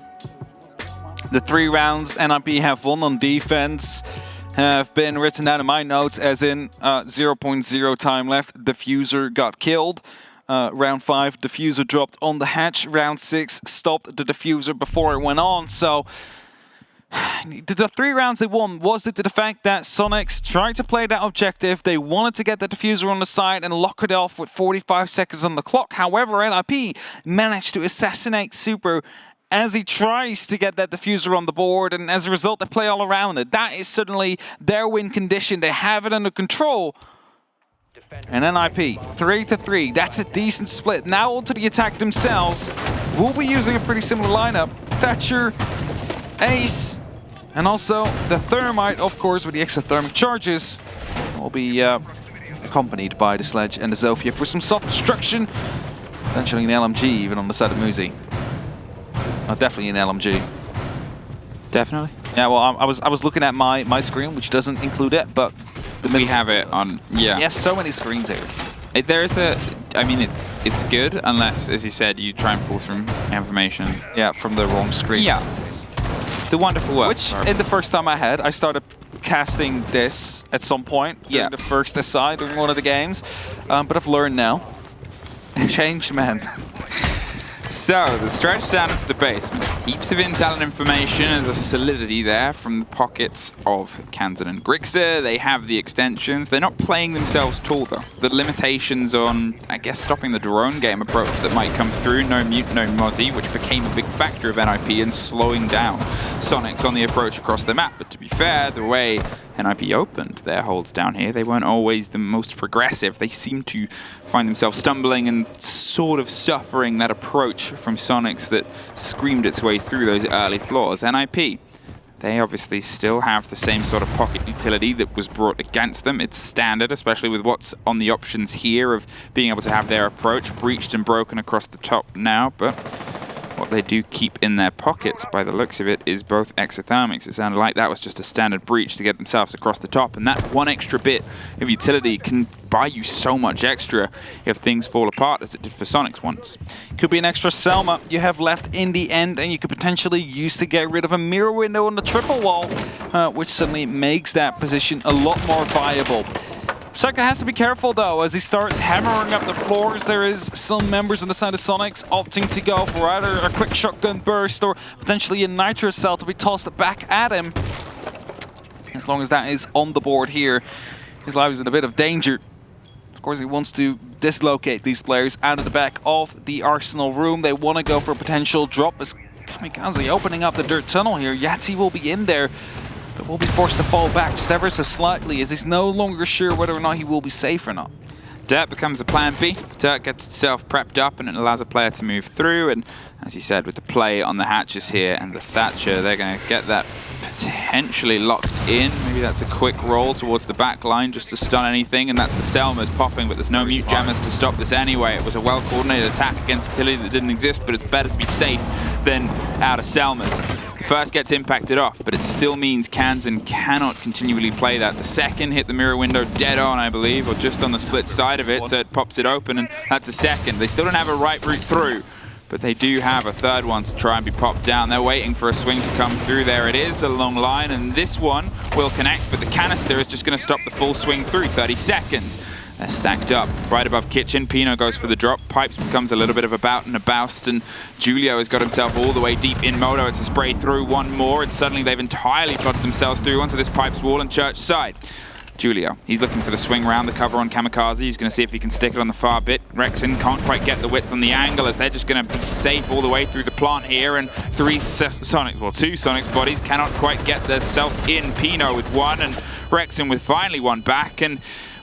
The 3 rounds NIP have won on defense have been written down in my notes as in 0.0 time left. Diffuser got killed. Round 5, diffuser dropped on the hatch. Round 6 stopped the diffuser before it went on. So the 3 rounds they won was due to the fact that Soniqs tried to play that objective. They wanted to get the diffuser on the side and lock it off with 45 seconds on the clock. However, NIP managed to assassinate Super as he tries to get that diffuser on the board, and as a result, they play all around it. That is suddenly their win condition. They have it under control. And NIP, 3-3. That's a decent split. Now onto the attack themselves. We'll be using a pretty similar lineup. Thatcher, Ace, and also the Thermite, of course, with the exothermic charges. Will be accompanied by the Sledge and the Zofia for some soft destruction. Potentially an LMG even on the side of Muzi. Oh, definitely an LMG. Definitely. Yeah, well, I was looking at my screen, which doesn't include it, but we have it on. Yeah. You have so many screens here. There is a. I mean, it's good unless, as you said, you try and pull from information. Yeah, from the wrong screen. Yeah. The wonderful work. Which, in the first time I started casting this at some point. Yeah. The first aside during one of the games, but I've learned now. Changed, man. So, the stretch down into the basement. Heaps of intel and information as a solidity there from the pockets of Kansan and Grixter. They have the extensions. They're not playing themselves tall, though. The limitations on, I guess, stopping the drone game approach that might come through. No Mute, no Mozzie, which became a big factor of NIP in slowing down Soniqs on the approach across the map. But to be fair, the way NIP opened their holds down here, they weren't always the most progressive. They seemed to find themselves stumbling and sort of suffering that approach from Soniqs that screamed its way through those early floors. NIP, they obviously still have the same sort of pocket utility that was brought against them. It's standard, especially with what's on the options here of being able to have their approach breached and broken across the top now, but what they do keep in their pockets, by the looks of it, is both exothermics. It sounded like that was just a standard breach to get themselves across the top, and that one extra bit of utility can buy you so much extra if things fall apart, as it did for Soniqs once. Could be an extra Selma you have left in the end, and you could potentially use to get rid of a mirror window on the triple wall, which suddenly makes that position a lot more viable. Psycho has to be careful though, as he starts hammering up the floors. There is some members on the side of Soniqs opting to go for either a quick shotgun burst or potentially a nitro cell to be tossed back at him. As long as that is on the board here, his life is in a bit of danger. Of course, he wants to dislocate these players out of the back of the Arsenal room. They want to go for a potential drop as Kamikaze opening up the dirt tunnel here. Yahtzee will be in there, but will be forced to fall back just ever so slightly as he's no longer sure whether or not he will be safe or not. Dirt becomes a plan B. Dirt gets itself prepped up and it allows a player to move through, and as you said, with the play on the hatches here and the Thatcher, they're going to get that potentially locked in. Maybe that's a quick roll towards the back line just to stun anything, and that's the Selmas popping, but there's no Mute Jammers to stop this anyway. It was a well-coordinated attack against utility that didn't exist, but it's better to be safe than out of Selmas. The first gets impacted off, but it still means Kansan cannot continually play that. The second hit the mirror window dead on, I believe, or just on the split side of it, so it pops it open, and that's a second. They still don't have a right route through, but they do have a third one to try and be popped down. They're waiting for a swing to come through. There it is, a long line, and this one will connect, but the canister is just going to stop the full swing through. 30 seconds. They're stacked up right above Kitchen. Pino goes for the drop. Pipes becomes a little bit of a bout and a boust, and Julio has got himself all the way deep in Moto. It's a spray through, one more, and suddenly they've entirely flooded themselves through onto this Pipes wall and Church side. Julio, he's looking for the swing round, the cover on Kamikaze. He's going to see if he can stick it on the far bit. Rexon can't quite get the width on the angle, as they're just going to be safe all the way through the plant here. And two Soniqs bodies cannot quite get themselves in. Pino with one, and Rexon with finally one back. And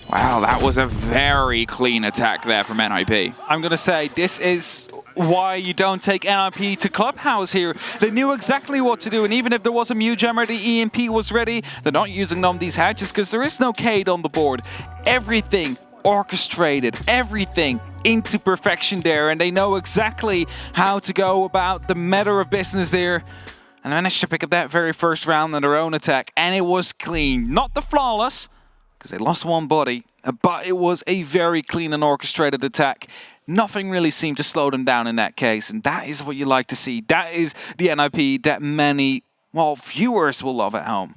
wow, that was a very clean attack there from NIP. I'm going to say this is why you don't take NIP to Clubhouse here. They knew exactly what to do, and even if there was a Mew Jammer, the EMP was ready. They're not using none of these hatches because there is no Cade on the board. Everything orchestrated, everything into perfection there, and they know exactly how to go about the matter of business there. And managed to pick up that very first round on their own attack, and it was clean. Not the flawless, because they lost one body, but it was a very clean and orchestrated attack. Nothing really seemed to slow them down in that case, and that is what you like to see. That is the NIP that many, well, viewers will love at home.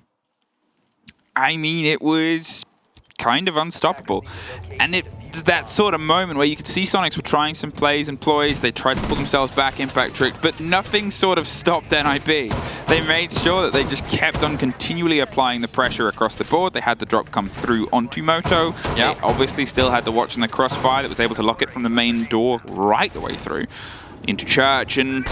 I mean, it was kind of unstoppable. And that sort of moment where you could see Soniqs were trying some plays and ploys. They tried to pull themselves back, impact trick, but nothing sort of stopped NIP. They made sure that they just kept on continually applying the pressure across the board. They had the drop come through onto Moto. They obviously still had the watch and the crossfire that was able to lock it from the main door right the way through into Church. And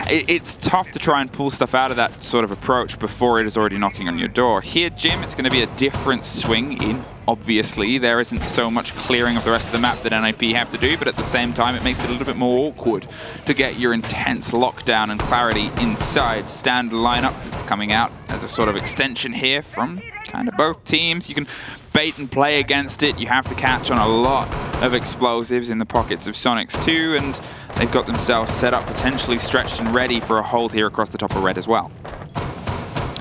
it's tough to try and pull stuff out of that sort of approach before it is already knocking on your door. Here, Jim, it's going to be a different swing in. Obviously, there isn't so much clearing of the rest of the map that NIP have to do, but at the same time, it makes it a little bit more awkward to get your intense lockdown and clarity inside. Stand lineup, it's coming out as a sort of extension here from kind of both teams. You can bait and play against it. You have to catch on a lot of explosives in the pockets of Soniqs too, and they've got themselves set up, potentially stretched and ready for a hold here across the top of red as well.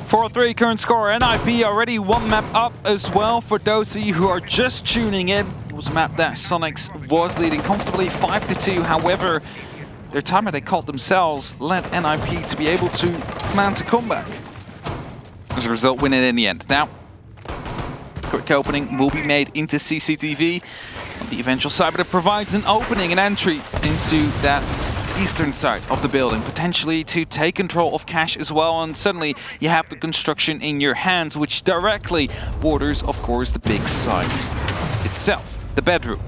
4-3 current score. NIP already one map up as well. For those of you who are just tuning in, it was a map that Soniqs was leading comfortably 5-2. However, their timer they called themselves led NIP to be able to mount a comeback. As a result, win it in the end. Now, quick opening will be made into CCTV on the eventual side, but it provides an opening, an entry into that eastern side of the building, potentially to take control of cash as well, and suddenly you have the construction in your hands, which directly borders, of course, the big site itself, the bedroom.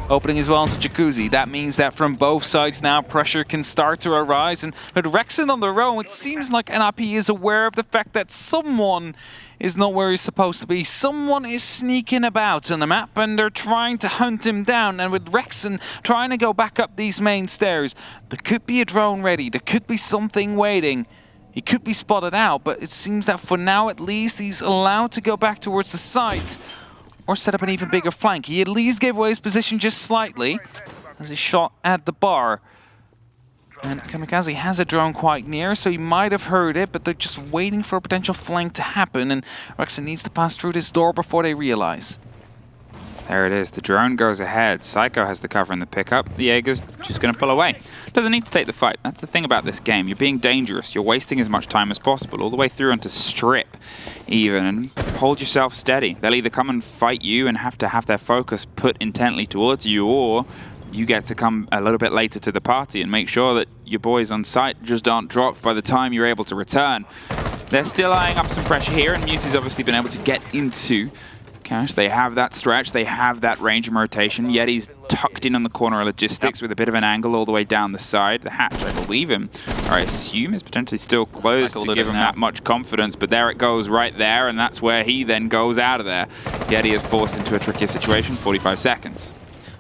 Opening as well into Jacuzzi. That means that from both sides now pressure can start to arise, and with Rexon on their own, it seems like NIP is aware of the fact that someone is not where he's supposed to be. Someone is sneaking about on the map and they're trying to hunt him down. And with Rexon trying to go back up these main stairs, there could be a drone ready. There could be something waiting. He could be spotted out, but it seems that for now at least he's allowed to go back towards the site or set up an even bigger flank. He at least gave away his position just slightly as he shot at the bar. And Kamikaze has a drone quite near, so he might have heard it, but they're just waiting for a potential flank to happen, and Rexon needs to pass through this door before they realize. There it is. The drone goes ahead. Psycho has the cover in the pickup. The Jaeger's just going to pull away. Doesn't need to take the fight. That's the thing about this game. You're being dangerous. You're wasting as much time as possible, all the way through onto strip, even, and hold yourself steady. They'll either come and fight you and have to have their focus put intently towards you, or you get to come a little bit later to the party and make sure that your boys on site just aren't dropped by the time you're able to return. They're still eyeing up some pressure here, and Musy's obviously been able to get into Cash. They have that stretch, they have that range of rotation. Yeti's tucked in on the corner of logistics with a bit of an angle all the way down the side. The hatch, I believe him, or I assume, is potentially still closed to give him that much confidence, but there it goes right there, and that's where he then goes out of there. Yeti is forced into a trickier situation, 45 seconds.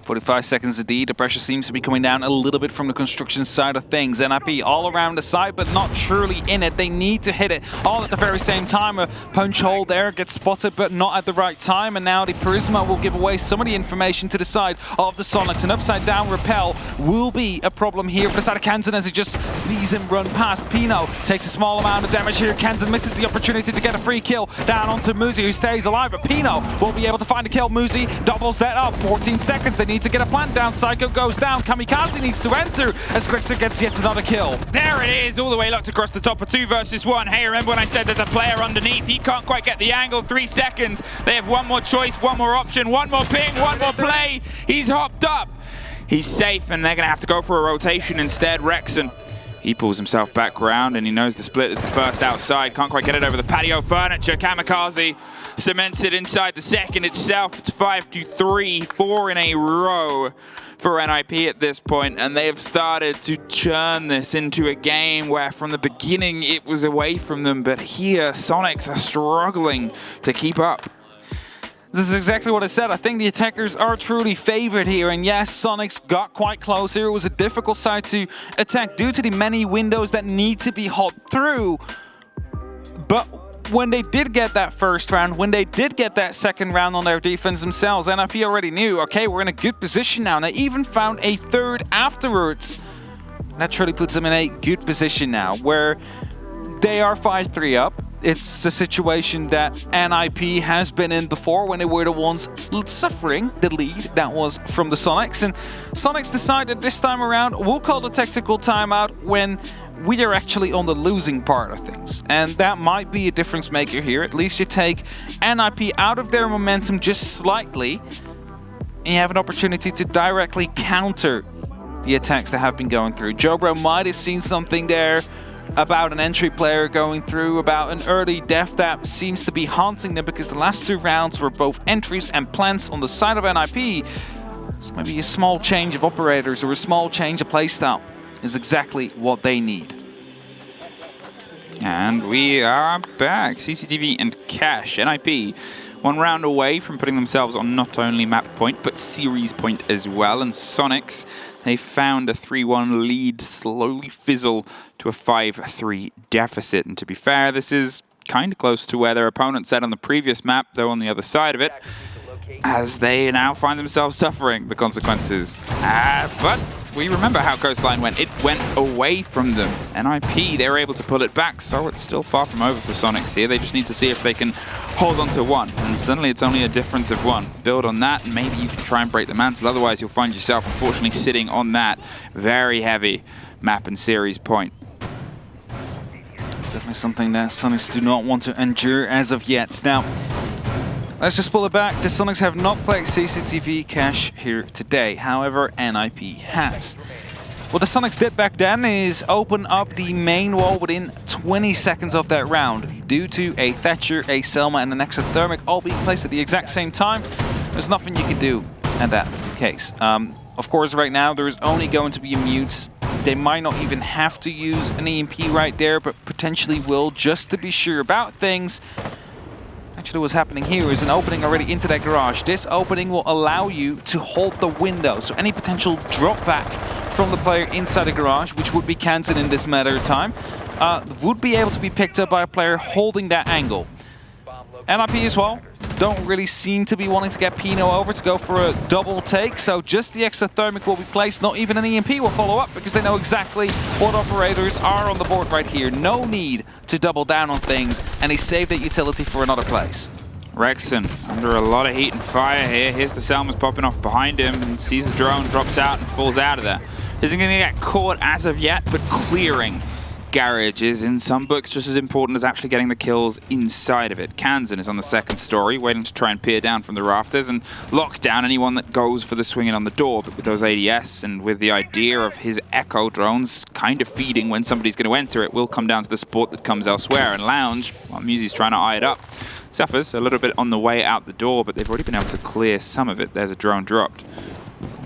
45 seconds indeed. The pressure seems to be coming down a little bit from the construction side of things. NIP all around the side, but not truly in it. They need to hit it all at the very same time. A punch hole there gets spotted, but not at the right time. And now the Prisma will give away some of the information to the side of the Soniqs. An upside down repel will be a problem here for the side of Kansan as he just sees him run past. Pino takes a small amount of damage here. Kansan misses the opportunity to get a free kill down onto Muzy, who stays alive, but Pino will be able to find a kill. Muzy doubles that up. 14 seconds. They need to get a plant down. Psycho goes down. Kamikaze needs to enter as Grixer gets yet another kill. There it is, all the way locked across the top of 2 versus 1. Hey, remember when I said there's a player underneath? He can't quite get the angle. 3 seconds. They have one more choice, one more option, one more ping, one more play. He's hopped up. He's safe, and they're going to have to go for a rotation instead. Rexon, he pulls himself back round, and he knows the split is the first outside. Can't quite get it over the patio furniture. Kamikaze cements it inside the second itself. It's 5-3, 4 in a row for NIP at this point, and they have started to turn this into a game where from the beginning it was away from them, but here Soniqs are struggling to keep up. This is exactly what I said. I think the attackers are truly favored here. And yes, Soniqs got quite close here. It was a difficult side to attack due to the many windows that need to be hopped through. But when they did get that first round, when they did get that second round on their defense themselves, NIP already knew, okay, we're in a good position now. And they even found a third afterwards. That truly puts them in a good position now, where they are 5-3 up. It's a situation that NIP has been in before when they were the ones suffering the lead that was from the Soniqs. And Soniqs decided this time around, we'll call the tactical timeout when we are actually on the losing part of things. And that might be a difference maker here. At least you take NIP out of their momentum just slightly, and you have an opportunity to directly counter the attacks that have been going through. Jobro might have seen something there about an entry player going through, about an early death that seems to be haunting them, because the last 2 rounds were both entries and plants on the side of NIP. So maybe a small change of operators or a small change of playstyle is exactly what they need. And we are back. CCTV and Cash. NIP 1 round away from putting themselves on not only map point, but series point as well. And Soniqs, they found a 3-1 lead slowly fizzle to a 5-3 deficit. And to be fair, this is kind of close to where their opponent sat on the previous map, though on the other side of it, as they now find themselves suffering the consequences. But we remember how Coastline went. It went away from them. NIP, they were able to pull it back, so it's still far from over for Soniqs here. They just need to see if they can hold on to one. And suddenly it's only a difference of one. Build on that, and maybe you can try and break the mantle. Otherwise, you'll find yourself, unfortunately, sitting on that very heavy map and series point. Definitely something that Soniqs do not want to endure as of yet. Now, let's just pull it back. The Soniqs have not played CCTV Cash here today. However, NIP has. What the Soniqs did back then is open up the main wall within 20 seconds of that round. Due to a Thatcher, a Selma, and an Exothermic all being placed at the exact same time, there's nothing you can do in that case. Of course, right now, there is only going to be a mute. They might not even have to use an EMP right there, but potentially will, just to be sure about things. Actually, what's happening here is an opening already into that garage. This opening will allow you to hold the window, so any potential drop back from the player inside the garage, which would be Kansan in this matter of time, would be able to be picked up by a player holding that angle. NIP as well don't really seem to be wanting to get Pino over to go for a double take, so just the Exothermic will be placed. Not even an EMP will follow up because they know exactly what operators are on the board right here. No need to double down on things, and he saved that utility for another place. Rexon under a lot of heat and fire here. Here's the Selmas popping off behind him and sees the drone, drops out and falls out of there. Isn't going to get caught as of yet, but clearing Garage is in some books just as important as actually getting the kills inside of it. Kansan is on the second story, waiting to try and peer down from the rafters and lock down anyone that goes for the swinging on the door. But with those ADS and with the idea of his Echo drones kind of feeding when somebody's going to enter, it will come down to the support that comes elsewhere. And Lounge, while Musy's trying to eye it up, suffers a little bit on the way out the door, but they've already been able to clear some of it. There's a drone dropped.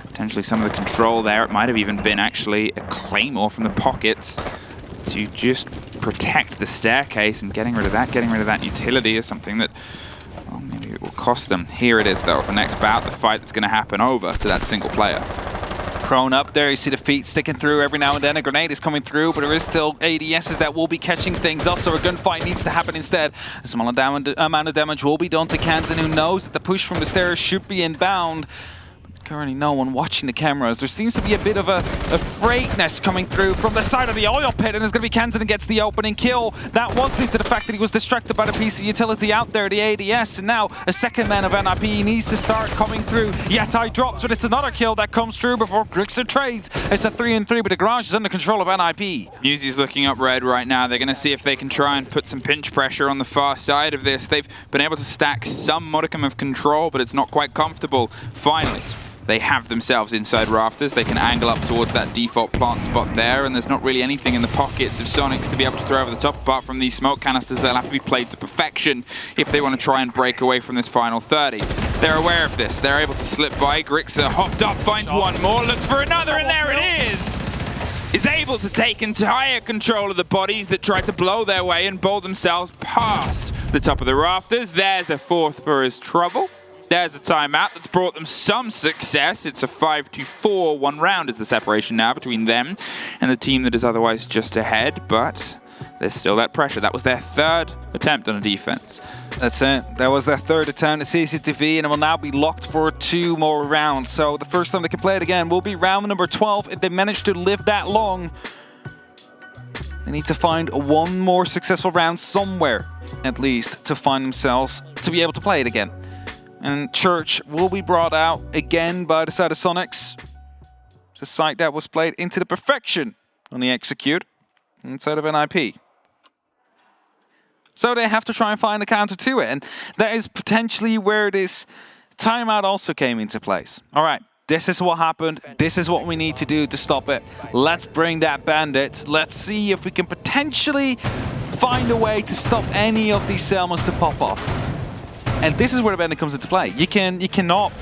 Potentially some of the control there. It might have even been actually a Claymore from the pockets to just protect the staircase, and getting rid of that utility is something that, well, maybe it will cost them. Here it is though, for next bout, the fight that's going to happen over to that single player. Prone up there, you see the feet sticking through every now and then. A grenade is coming through, but there is still ADSs that will be catching things up, so a gunfight needs to happen instead. A small amount of damage will be done to Kansan, who knows that the push from the stairs should be inbound. Currently no one watching the cameras. There seems to be a bit of a freightness coming through from the side of the oil pit, and it's going to be Kansan who gets the opening kill. That was due to the fact that he was distracted by the piece of utility out there, the ADS, and now a second man of NIP needs to start coming through. Yatai drops, but it's another kill that comes through before Grixer trades. It's a 3-3, but the garage is under control of NIP. Musy's looking up red right now. They're going to see if they can try and put some pinch pressure on the far side of this. They've been able to stack some modicum of control, but it's not quite comfortable. Finally, they have themselves inside rafters. They can angle up towards that default plant spot there, and there's not really anything in the pockets of Soniqs to be able to throw over the top apart from these smoke canisters. They'll have to be played to perfection if they want to try and break away from this final 30. They're aware of this. They're able to slip by. Grixer hopped up, finds one more, looks for another, and there it is! Is able to take entire control of the bodies that try to blow their way and bowl themselves past the top of the rafters. There's a fourth for his trouble. There's a timeout that's brought them some success. It's a 5-4. 1 round is the separation now between them and the team that is otherwise just ahead, but there's still that pressure. That was their third attempt on a defense. That's it. That was their third attempt at CCTV, and it will now be locked for 2 more rounds. So the first time they can play it again will be round number 12. If they manage to live that long, they need to find one more successful round somewhere, at least, to find themselves to be able to play it again. And Church will be brought out again by the side of Soniqs. The site that was played into the perfection on the execute inside of NIP. So they have to try and find a counter to it. And that is potentially where this timeout also came into place. All right, this is what happened. This is what we need to do to stop it. Let's bring that bandit. Let's see if we can potentially find a way to stop any of these Selmas to pop off. And this is where the bandit comes into play. You cannot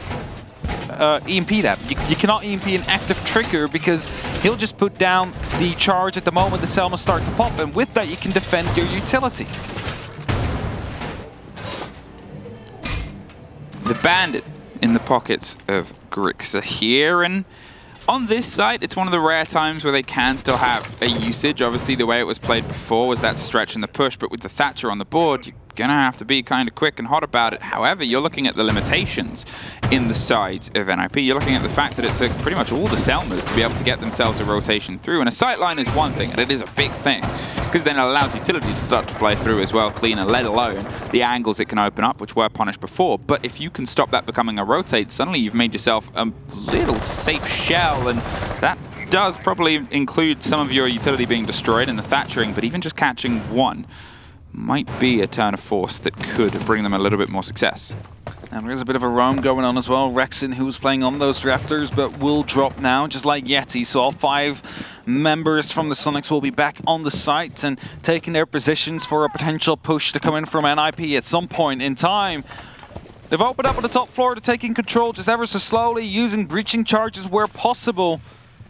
EMP that. You cannot EMP an active trigger because he'll just put down the charge at the moment the Selmas start to pop, and with that you can defend your utility. The bandit in the pockets of Grixer here, and On this side, it's one of the rare times where they can still have a usage. Obviously, the way it was played before was that stretch and the push, but with the Thatcher on the board, you're going to have to be kind of quick and hot about it. However, you're looking at the limitations in the sides of NIP. You're looking at the fact that it took pretty much all the Selmas to be able to get themselves a rotation through, and a sightline is one thing, and it is a big thing, because then it allows utility to start to fly through as well cleaner, let alone the angles it can open up, which were punished before. But if you can stop that becoming a rotate, suddenly you've made yourself a little safe shell, and that does probably include some of your utility being destroyed in the Thatchering, but even just catching one might be a turn of force that could bring them a little bit more success. And there's a bit of a roam going on as well. Rexin, who was playing on those rafters, but will drop now, just like Yeti. So all 5 members from the Soniqs will be back on the site and taking their positions for a potential push to come in from NIP at some point in time. They've opened up on the top floor to taking control just ever so slowly, using breaching charges where possible.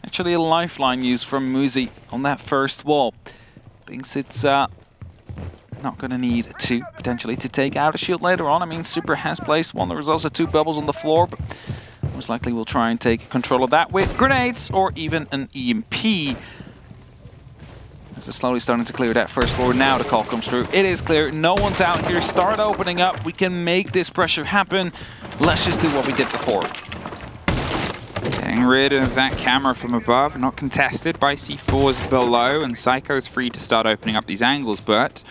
Actually a lifeline used from Muzi on that first wall. Thinks it's not going to need to potentially to take out a shield later on. I mean, Super has placed one. There was also 2 bubbles on the floor, but most likely we'll try and take control of that with grenades or even an EMP. As they're slowly starting to clear that first floor. Now the call comes through. It is clear. No one's out here. Start opening up. We can make this pressure happen. Let's just do what we did before. Getting rid of that camera from above, not contested by C4s below, and Psycho's free to start opening up these angles, but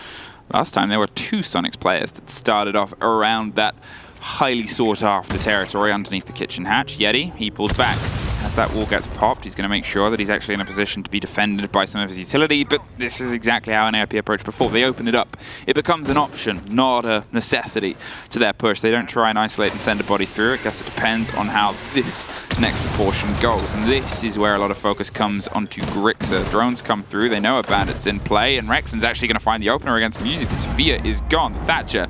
last time there were 2 Soniqs players that started off around that highly sought-after territory underneath the kitchen hatch. Yeti, he pulls back. As that wall gets popped, he's going to make sure that he's actually in a position to be defended by some of his utility, but this is exactly how NIP approached before. They open it up. It becomes an option, not a necessity to their push. They don't try and isolate and send a body through. I guess it depends on how this next portion goes, and this is where a lot of focus comes onto Grixer. Drones come through, they know a bandit's in play, and Rexon's actually going to find the opener against Muzi. The Sophia is gone. The Thatcher,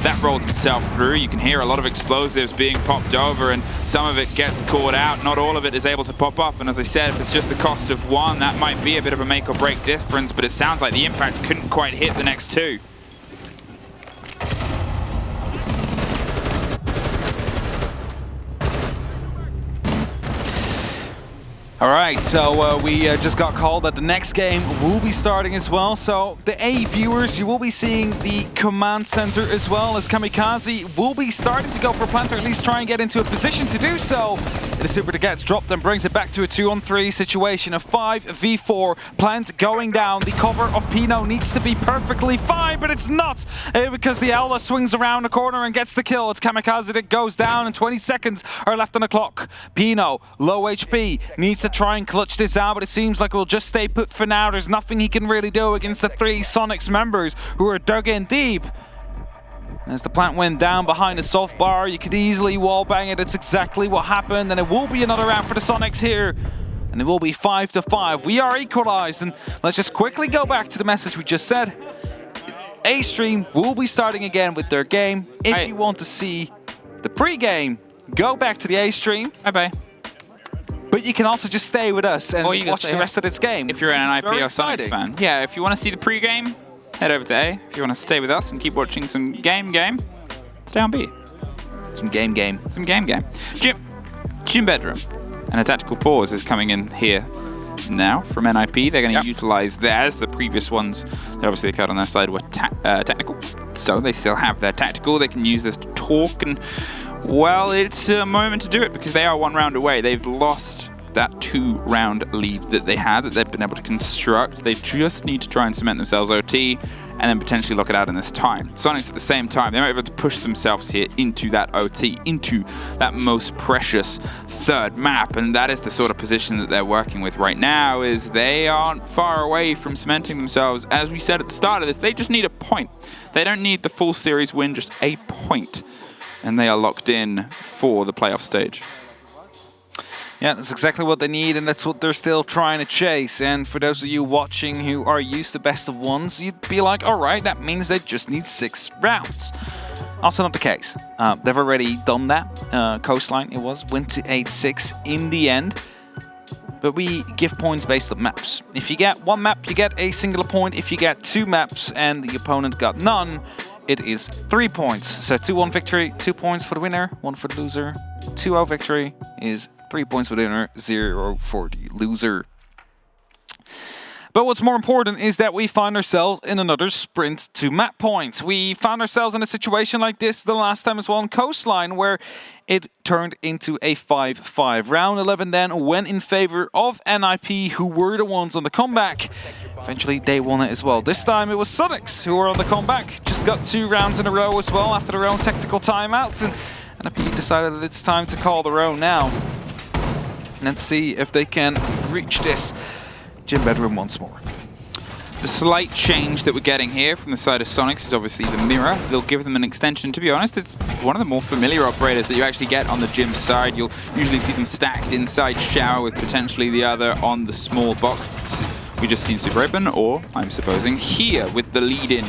that rolls itself through. You can hear a lot of explosives being popped over, and some of it gets caught out. Not all of it is able to pop off, and as I said, if it's just the cost of one, that might be a bit of a make or break difference, but it sounds like the impacts couldn't quite hit the next 2. All right, so we just got called that the next game will be starting as well. So the A viewers, you will be seeing the command center as well, as Kamikaze will be starting to go for a plant, or at least try and get into a position to do so. The super gets dropped and brings it back to a 2-on-3 situation, a 5v4. Plant going down. The cover of Pino needs to be perfectly fine, but it's not, because the Owla swings around the corner and gets the kill. It's Kamikaze that goes down, and 20 seconds are left on the clock. Pino, low HP, needs to try and clutch this out, but it seems like we'll just stay put for now. There's nothing he can really do against the 3 Soniqs members who are dug in deep. And as the plant went down behind the soft bar, you could easily wallbang it. It's exactly what happened, and it will be another round for the Soniqs here. And it will be 5-5. We are equalized, and let's just quickly go back to the message we just said. A-Stream will be starting again with their game. If you want to see the pre-game, go back to the A-Stream. Bye-bye. But you can also just stay with us and watch the rest of this game. If you're an NIP or Soniqs fan. Yeah, if you want to see the pre-game, head over to A. If you want to stay with us and keep watching some game, stay on B. Some game. Some game. Gym bedroom. And a tactical pause is coming in here now from NIP. They're going to utilize theirs. The previous ones that obviously occurred on their side were technical. So they still have their tactical. They can use this to talk, and well, it's a moment to do it because they are 1 round away. They've lost that 2-round lead that they had, that they've been able to construct. They just need to try and cement themselves OT and then potentially lock it out in this time. Soniqs at the same time, they're able to push themselves here into that OT, into that most precious 3rd map, and that is the sort of position that they're working with right now, is they aren't far away from cementing themselves. As we said at the start of this, they just need a point. They don't need the full series win, just a point. And they are locked in for the playoff stage. Yeah, that's exactly what they need, and that's what they're still trying to chase. And for those of you watching who are used to best of ones, you'd be like, all right, that means they just need 6 rounds. Also not the case. They've already done that. Coastline, it was, went to 8-6 in the end. But we give points based on maps. If you get 1 map, you get a single point. If you get 2 maps and the opponent got none, it is 3 points. So 2-1 victory, 2 points for the winner, 1 for the loser. 2-0 victory is 3 points for the winner, 0 for the loser. But what's more important is that we find ourselves in another sprint to map point. We found ourselves in a situation like this the last time as well on Coastline, where it turned into a 5-5. Round 11 then went in favor of NIP, who were the ones on the comeback. Eventually they won it as well. This time it was Soniqs who were on the comeback. Just got 2 rounds in a row as well after their own tactical timeout. And NIP decided that it's time to call their own now. Let's see if they can reach this gym bedroom once more. The slight change that we're getting here from the side of Soniqs is obviously the mirror. They'll give them an extension. To be honest, it's one of the more familiar operators that you actually get on the gym side. You'll usually see them stacked inside shower with potentially the other on the small box. We just seen Super open, or I'm supposing here with the lead-in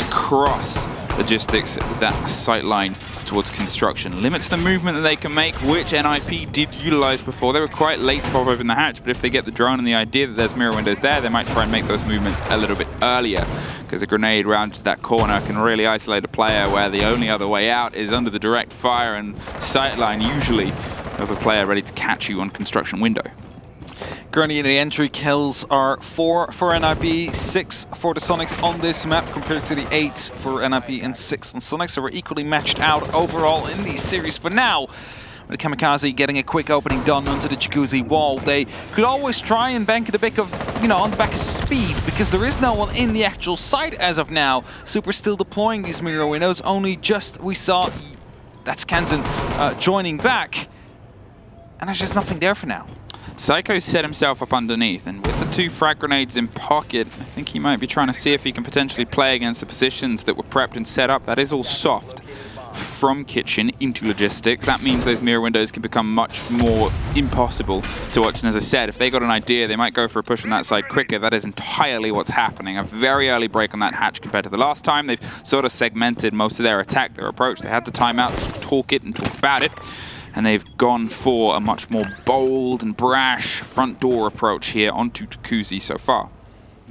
across logistics with that sight line towards construction. Limits the movement that they can make, which NIP did utilize before. They were quite late to pop open the hatch, but if they get the drone and the idea that there's mirror windows there, they might try and make those movements a little bit earlier, because a grenade round to that corner can really isolate a player where the only other way out is under the direct fire and sight line usually of a player ready to catch you on construction window. Currently the entry kills are 4 for NIP, 6 for the Soniqs on this map compared to the 8 for NIP and 6 on Soniqs. So we're equally matched out overall in these series. For now, with the Kamikaze getting a quick opening done onto the Jacuzzi wall, they could always try and bank it a bit of, on the back of speed, because there is no one in the actual site as of now. Super still deploying these mirror windows. Only just we saw that's Kanzen joining back, and there's just nothing there for now. Psycho set himself up underneath, and with the 2 frag grenades in pocket, I think he might be trying to see if he can potentially play against the positions that were prepped and set up. That is all soft from kitchen into logistics. That means those mirror windows can become much more impossible to watch. And as I said, if they got an idea, they might go for a push on that side quicker. That is entirely what's happening. A very early break on that hatch compared to the last time. They've sort of segmented most of their attack, their approach. They had the time out to talk it and talk about it. And they've gone for a much more bold and brash front door approach here onto Jacuzzi so far.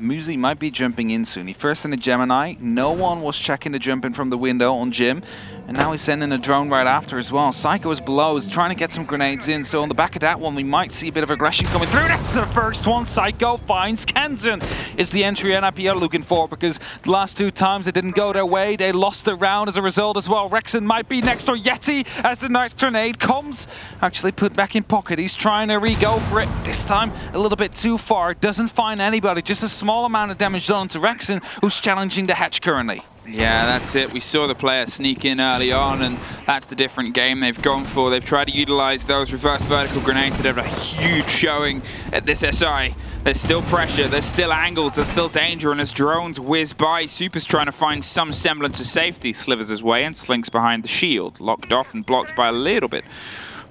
Muzi might be jumping in soon. He first in the Gemini. No one was checking the jump in from the window on Jim. And now he's sending a drone right after as well. Psycho is below, is trying to get some grenades in. So on the back of that one, we might see a bit of aggression coming through. That's the first one. Psycho finds Kanzen. Is the entry NIP are looking for, because the last 2 times it didn't go their way. They lost the round as a result as well. Rexon might be next door. Yeti, as the next grenade comes, actually put back in pocket. He's trying to re-go for it. This time a little bit too far. Doesn't find anybody. Just a small amount of damage done to Rexon, who's challenging the hatch currently. Yeah, that's it. We saw the player sneak in early on, and that's the different game they've gone for. They've tried to utilize those reverse vertical grenades that have a huge showing at this SI. There's still pressure, there's still angles, there's still danger, and as drones whiz by, Super's trying to find some semblance of safety. Slivers his way and slinks behind the shield, locked off and blocked by a little bit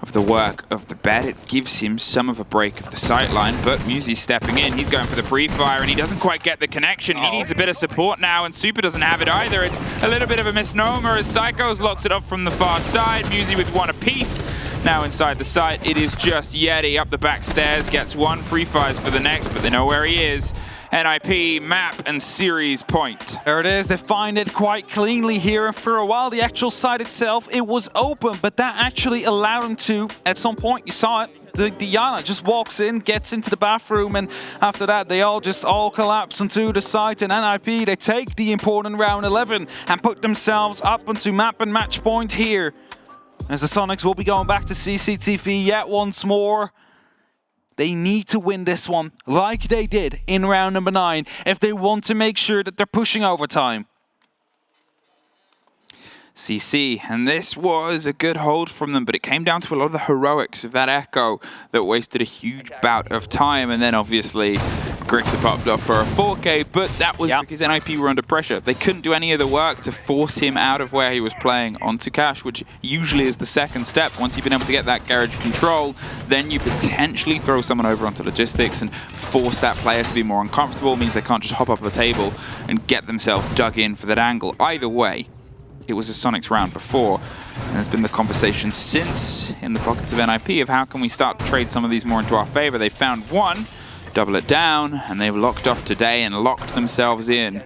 of the work of the bed. It gives him some of a break of the sight line, but Muzi's stepping in. He's going for the pre-fire, and he doesn't quite get the connection. He needs a bit of support now, and Super doesn't have it either. It's a little bit of a misnomer as Psychos locks it up from the far side. Muzi with 1 apiece. Now inside the site, it is just Yeti up the back stairs, gets 1 pre-fires for the next, but they know where he is. NIP, map, and series point. There it is. They find it quite cleanly here. And for a while, the actual site itself, it was open, but that actually allowed them to, at some point, you saw it, the Diana just walks in, gets into the bathroom, and after that, they all collapse onto the site. And NIP, they take the important round 11 and put themselves up onto map and match point here. As the Soniqs will be going back to CCTV yet once more. They need to win this one like they did in round number 9 if they want to make sure that they're pushing overtime. CC, and this was a good hold from them, but it came down to a lot of the heroics of that Echo that wasted a huge bout of time, and then obviously Grixer popped off for a 4K, but that was because NIP were under pressure. They couldn't do any of the work to force him out of where he was playing onto Cash, which usually is the second step. Once you've been able to get that garage control, then you potentially throw someone over onto logistics and force that player to be more uncomfortable. It means they can't just hop up the table and get themselves dug in for that angle. Either way, it was a Soniqs round before, and there's been the conversation since in the pockets of NIP of how can we start to trade some of these more into our favor. They found one, double it down, and they've locked off today and locked themselves in.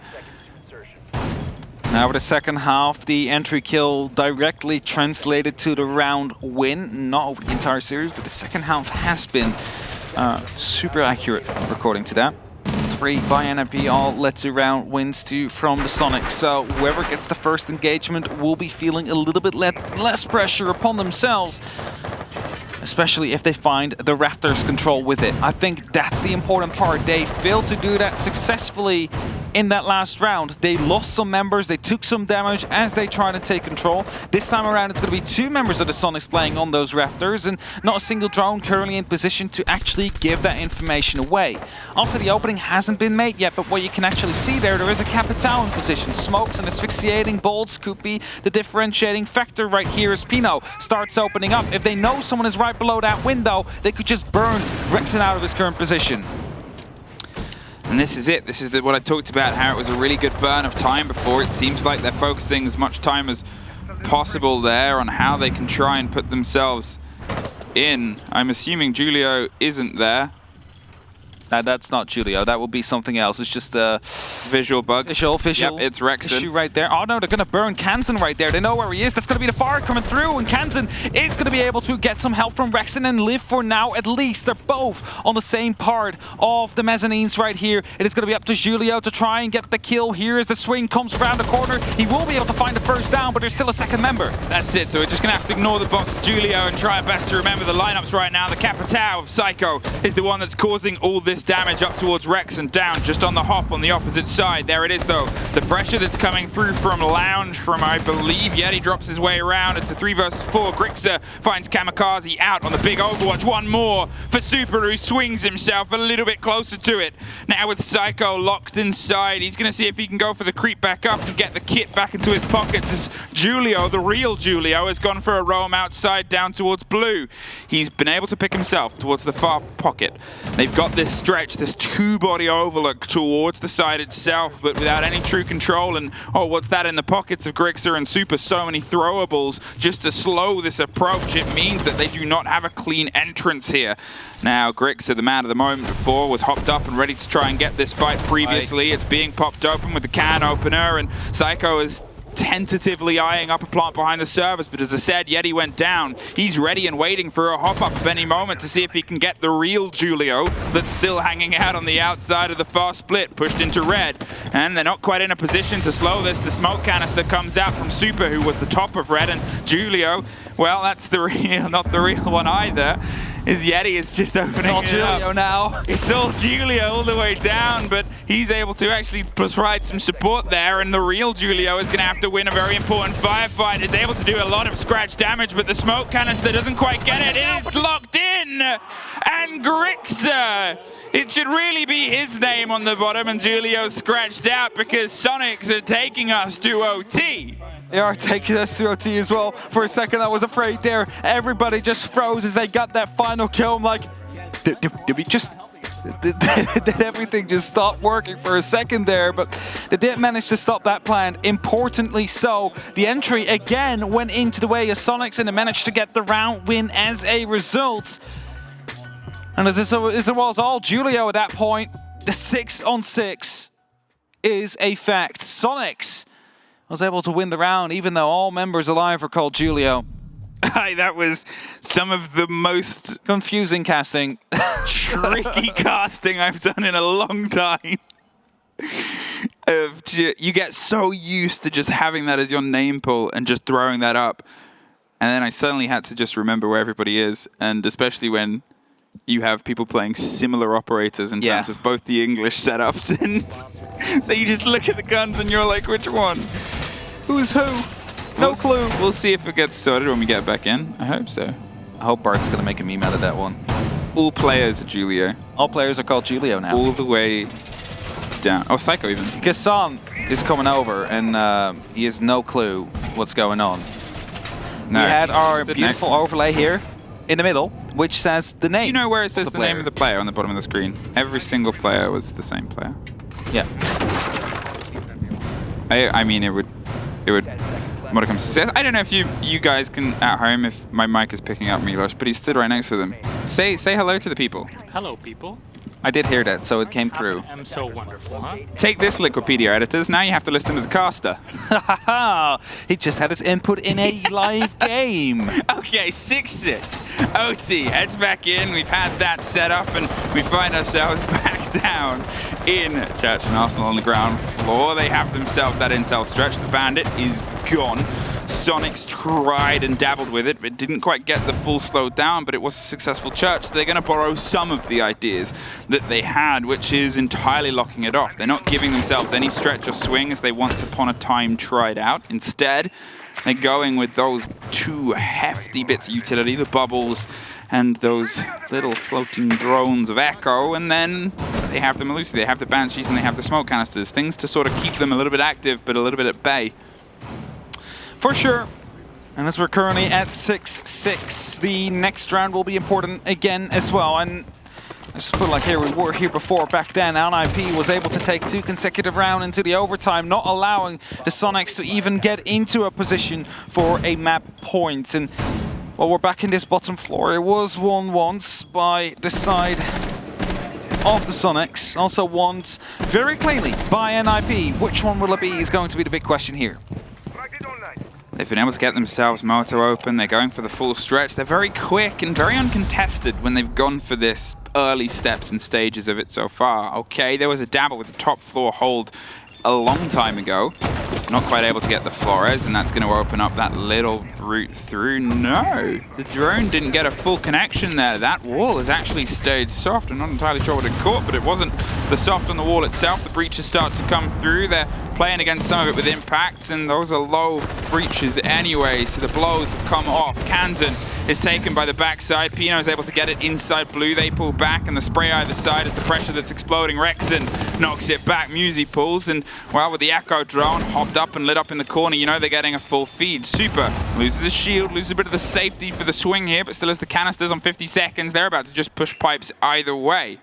Now, for the second half, the entry kill directly translated to the round win. Not over the entire series, but the second half has been super accurate according to that. 3 by NIP all led to round wins from the Soniqs. So whoever gets the first engagement will be feeling a little bit less pressure upon themselves, especially if they find the Raptors control with it. I think that's the important part. They failed to do that successfully in that last round. They lost some members, they took some damage as they tried to take control. This time around it's going to be 2 members of the Soniqs playing on those Raptors and not a single drone currently in position to actually give that information away. Also, the opening hasn't been made yet, but what you can actually see there is a Capitao in position. Smokes and asphyxiating bolts could be the differentiating factor right here as Pino starts opening up. If they know someone is right below that window, they could just burn Rexon out of his current position. And this is it. This is what I talked about, how it was a really good burn of time before. It seems like they're focusing as much time as possible there on how they can try and put themselves in. I'm assuming Julio isn't there. That's not Julio. That will be something else. It's just a visual bug. Visual. Yep, it's Rexon. Issue right there. Oh no, they're going to burn Kansan right there. They know where he is. That's going to be the fire coming through, and Kansan is going to be able to get some help from Rexon and live for now at least. They're both on the same part of the mezzanines right here. It is going to be up to Julio to try and get the kill here as the swing comes around the corner. He will be able to find the first down, but there's still a second member. That's it. So we're just going to have to ignore the box Julio and try our best to remember the lineups right now. The Capitao of Psycho is the one that's causing all this damage up towards Rex and down just on the hop on the opposite side. There it is though. The pressure that's coming through from Lounge, from I believe Yeti drops his way around. It's a 3 versus 4. Grixer finds Kamikaze out on the big Overwatch. One more for Super, who swings himself a little bit closer to it. Now with Psycho locked inside, he's going to see if he can go for the creep back up and get the kit back into his pockets as Julio, the real Julio, has gone for a roam outside down towards blue. He's been able to pick himself towards the far pocket. They've got this stretch, this 2-body overlook towards the side itself, but without any true control. And oh, what's that in the pockets of Grixer and Super? So many throwables just to slow this approach. It means that they do not have a clean entrance here. Now Grixer, the man of the moment before, was hopped up and ready to try and get this fight previously. It's being popped open with the can opener, and Psycho is tentatively eyeing up a plant behind the servers, but as I said, Yeti went down. He's ready and waiting for a hop-up at any moment to see if he can get the real Julio that's still hanging out on the outside of the far split, pushed into red. And they're not quite in a position to slow this. The smoke canister comes out from Super, who was the top of red, and Julio, well, that's the real, not the real one either. His Yeti is just opening It's all Julio now. It's all Julio all the way down, but he's able to actually provide some support there, and the real Julio is going to have to win a very important firefight. It's able to do a lot of scratch damage, but the smoke canister doesn't quite get it. It is locked in! And Grixer! It should really be his name on the bottom, and Julio's scratched out because Soniqs are taking us to OT. They are taking us to OT as well. For a second, I was afraid there. Everybody just froze as they got that final kill. I'm like, did we just... Did everything just stop working for a second there? But they did manage to stop that plan. Importantly so, the entry again went into the way of Soniqs, and they managed to get the round win as a result. And as it was all Julio at that point, the 6-on-6 is a fact. Soniqs was able to win the round, even though all members alive are called Julio. That was some of the most confusing casting, tricky casting I've done in a long time. You get so used to just having that as your name pull and just throwing that up. And then I suddenly had to just remember where everybody is, and especially when you have people playing similar operators in terms of both the English setups, and so you just look at the guns and you're like, which one? Who's who? No clue. We'll see if it gets sorted when we get back in. I hope so. I hope Bart's going to make a meme out of that one. All players are Julio. All players are called Julio now. All the way down. Oh, Psycho even. Gasson is coming over, and he has no clue what's going on. No, we had our beautiful overlay here in the middle, which says the name. You know where it says the name of the player on the bottom of the screen? Every single player was the same player. Yeah. I mean, it would modicum success. I don't know if you guys can at home, if my mic is picking up Milos, but he's stood right next to them. Say hello to the people. Hello, people. I did hear that, so it came through. I'm so wonderful, huh? Take this, Liquipedia editors. Now you have to list him as a caster. He just had his input in a live game. Okay, 6-6. OT heads back in. We've had that set up, and we find ourselves back down in Church and Arsenal on the ground floor. They have themselves that intel stretch. The bandit is gone. Soniqs tried and dabbled with it, but didn't quite get the full slow down, but it was a successful Church, so they're going to borrow some of the ideas that they had, which is entirely locking it off. They're not giving themselves any stretch or swing as they once upon a time tried out. Instead, they're going with those two hefty bits of utility, the bubbles and those little floating drones of Echo, and then they have the Melusi, they have the Banshees, and they have the smoke canisters, things to sort of keep them a little bit active, but a little bit at bay. For sure. And as we're currently at 6-6, the next round will be important again as well. And I just put like here, we were here before. Back then, NIP was able to take 2 consecutive rounds into the overtime, not allowing the Soniqs to even get into a position for a map point. And well, we're back in this bottom floor. It was won once by the side of the Soniqs, also once very cleanly by NIP. Which one will it be is going to be the big question here. They've been able to get themselves moto open. They're going for the full stretch. They're very quick and very uncontested when they've gone for this early steps and stages of it so far. Okay, there was a dabble with the top floor hold a long time ago. Not quite able to get the Flores, and that's going to open up that little route through. No, the drone didn't get a full connection there. That wall has actually stayed soft. I'm not entirely sure what it caught, but it wasn't the soft on the wall itself. The breaches start to come through. They're playing against some of it with impacts, and those are low breaches anyway, so the blows have come off. Kansan is taken by the backside. Pino is able to get it inside blue. They pull back, and the spray either side is the pressure that's exploding. Rexon knocks it back. Musi pulls, and well, with the Echo drone hopped up and lit up in the corner, you know they're getting a full feed. Super loses his shield, loses a bit of the safety for the swing here, but still has the canisters on 50 seconds. They're about to just push pipes either way.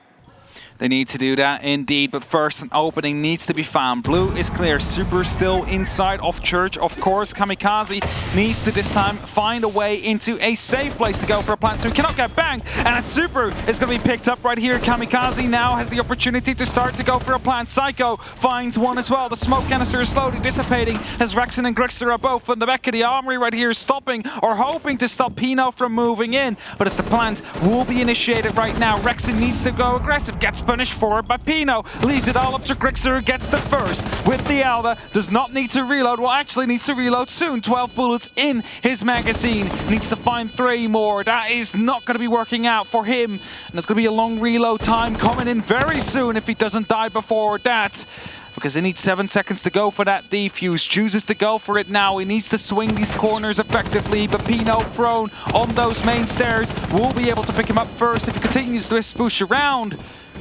They need to do that indeed, but first an opening needs to be found. Blue is clear, Super still inside of Church, of course. Kamikaze needs to this time find a way into a safe place to go for a plant, so he cannot get banged, and as Super is going to be picked up right here. Kamikaze now has the opportunity to start to go for a plant. Psycho finds one as well. The smoke canister is slowly dissipating as Rexon and Grixer are both on the back of the armory right here, stopping or hoping to stop Pino from moving in, but as the plant will be initiated right now, Rexon needs to go aggressive, gets punished for it by Pino, leaves it all up to Grixer, who gets the first with the Alda, does not need to reload, well actually needs to reload soon, 12 bullets in his magazine, needs to find 3 more, that is not going to be working out for him, and there's going to be a long reload time coming in very soon if he doesn't die before that. Because he needs 7 seconds to go for that defuse. Chooses to go for it now. He needs to swing these corners effectively, but Pino prone on those main stairs will be able to pick him up first if he continues to push around.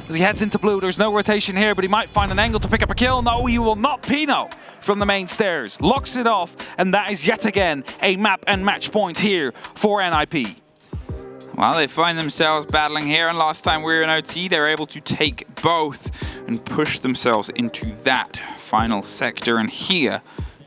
As he heads into blue, there's no rotation here, but he might find an angle to pick up a kill. No, he will not. Pino from the main stairs locks it off, and that is yet again a map and match point here for NIP. Well, they find themselves battling here, and last time we were in OT, they were able to take both and push themselves into that final sector. And here,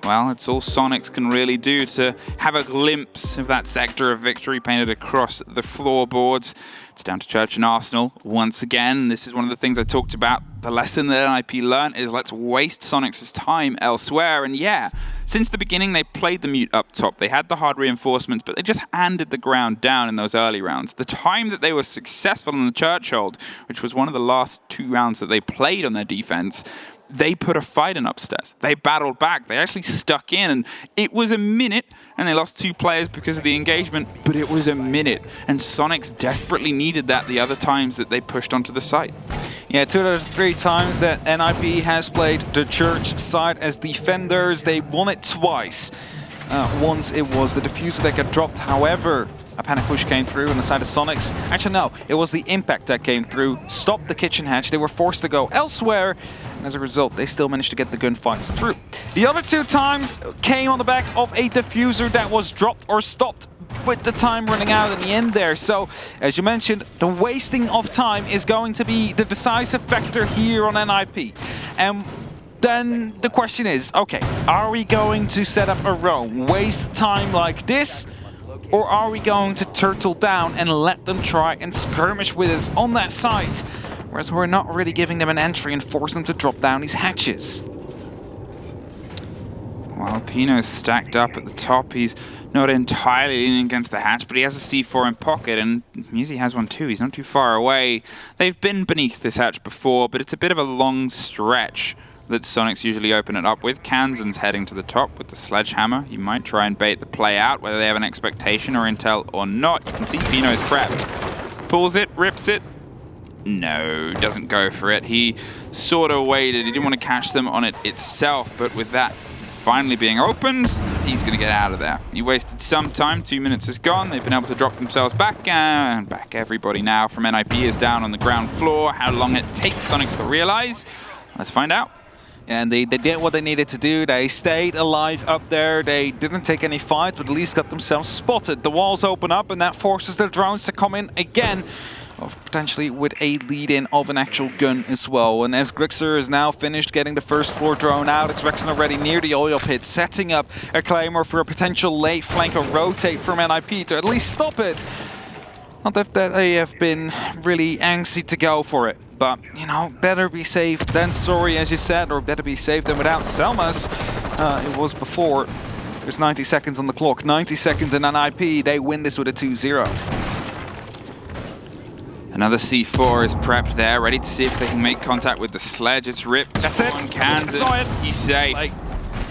well, it's all Soniqs can really do to have a glimpse of that sector of victory painted across the floorboards. It's down to Church and Arsenal once again. This is one of the things I talked about. The lesson that NIP learned is let's waste Soniqs' time elsewhere. And yeah, since the beginning, they played the mute up top. They had the hard reinforcements, but they just handed the ground down in those early rounds. The time that they were successful in the Church hold, which was one of the last 2 rounds that they played on their defense, they put a fight in upstairs. They battled back. They actually stuck in, and it was a minute, and they lost 2 players because of the engagement, but it was a minute, and Soniqs desperately needed that the other times that they pushed onto the site. Yeah, 2 out of 3 times that NIP has played the Church side as defenders. They won it twice. Once it was the diffuser that got dropped, however, a panic push came through on the side of Soniqs. Actually, no, it was the impact that came through, stopped the kitchen hatch. They were forced to go elsewhere, and as a result, they still managed to get the gunfights through. The other 2 times came on the back of a diffuser that was dropped or stopped with the time running out in the end there. So, as you mentioned, the wasting of time is going to be the decisive factor here on NIP. And then the question is, okay, are we going to set up a roam, waste time like this? Or are we going to turtle down and let them try and skirmish with us on that site? whereas we're not really giving them an entry and force them to drop down these hatches. Well, Pino's stacked up at the top. He's not entirely leaning against the hatch, but he has a C4 in pocket, and Musi has one too. He's not too far away. They've been beneath this hatch before, but it's a bit of a long stretch that Soniqs usually open it up with. Kansan's heading to the top with the sledgehammer. He might try and bait the play out, whether they have an expectation or intel or not. You can see Pino's prepped. Pulls it, rips it. No, doesn't go for it. He sort of waited. He didn't want to catch them on it itself, but with that finally being opened, he's going to get out of there. He wasted some time. 2 minutes is gone. They've been able to drop themselves back, and back everybody now from NIP is down on the ground floor. How long it takes Soniqs to realize? Let's find out. And they did what they needed to do. They stayed alive up there. They didn't take any fights, but at least got themselves spotted. The walls open up, and that forces their drones to come in again, potentially with a lead-in of an actual gun as well. And as Grixer is now finished getting the first floor drone out, it's Rexon already near the oil pit, setting up a Claymore for a potential late flank or rotate from NIP to at least stop it. Not that they have been really angsty to go for it, but, you know, better be safe than sorry, as you said, or better be safe than without Selmas. It was before. There's 90 seconds on the clock. 90 seconds in NIP. They win this with a 2-0. Another C4 is prepped there, ready to see if they can make contact with the sledge. It's ripped. That's it. Kansan. He's safe.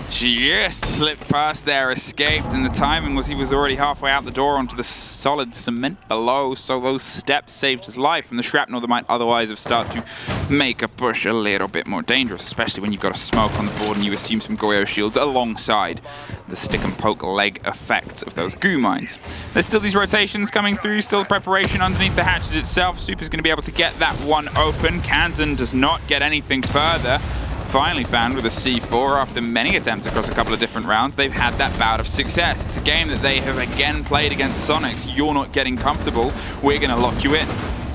Just slipped past there, escaped, and the timing was he was already halfway out the door onto the solid cement below, so those steps saved his life from the shrapnel that might otherwise have started to make a push a little bit more dangerous, especially when you've got a smoke on the board and you assume some Goyo shields alongside the stick and poke leg effects of those goo mines. There's still these rotations coming through, still preparation underneath the hatches itself. Super's going to be able to get that one open. Kansan does not get anything further. Finally found with a C4 after many attempts across a couple of different rounds. They've had that bout of success. It's a game that they have again played against Soniqs. You're not getting comfortable. We're going to lock you in.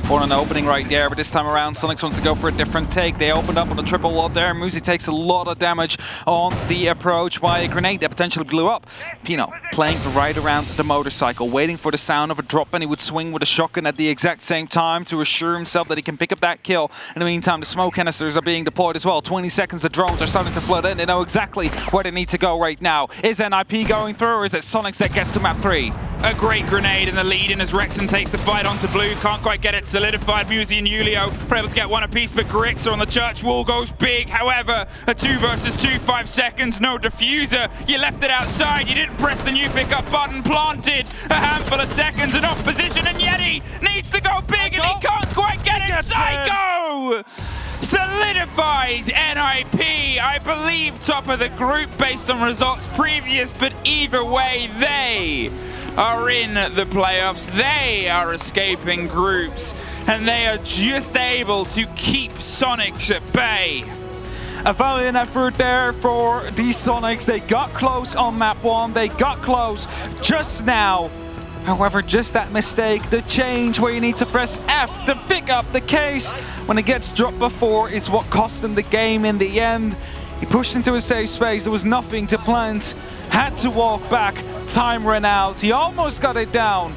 On an opening right there, but this time around Soniqs wants to go for a different take. They opened up on a triple wall there. Musi takes a lot of damage on the approach by a grenade that potentially blew up. Pino playing right around the motorcycle, waiting for the sound of a drop, and he would swing with a shotgun at the exact same time to assure himself that he can pick up that kill. In the meantime, the smoke canisters are being deployed as well. 20 seconds, the drones are starting to flood in. They know exactly where they need to go right now. Is NIP going through, or is it Soniqs that gets to map 3? A great grenade in the lead in as Rexon takes the fight onto blue. Can't quite get it solidified. Musi and Julio are able to get one apiece, but Grixer on the church wall goes big. However, a 2 versus 2, 5 seconds, no diffuser. You left it outside. You didn't press the new pickup button. Planted a handful of seconds in opposition, and Yeti needs to go big, and he can't quite get it. Psycho solidifies NIP, I believe, top of the group based on results previous, but either way, they are in the playoffs. They are escaping groups, and they are just able to keep Soniqs at bay. A valiant effort there for the Soniqs. They got close on map 1. They got close just now. However, just that mistake, the change where you need to press F to pick up the case when it gets dropped before is what cost him the game in the end. He pushed into a safe space. There was nothing to plant. Had to walk back. Time ran out. He almost got it down.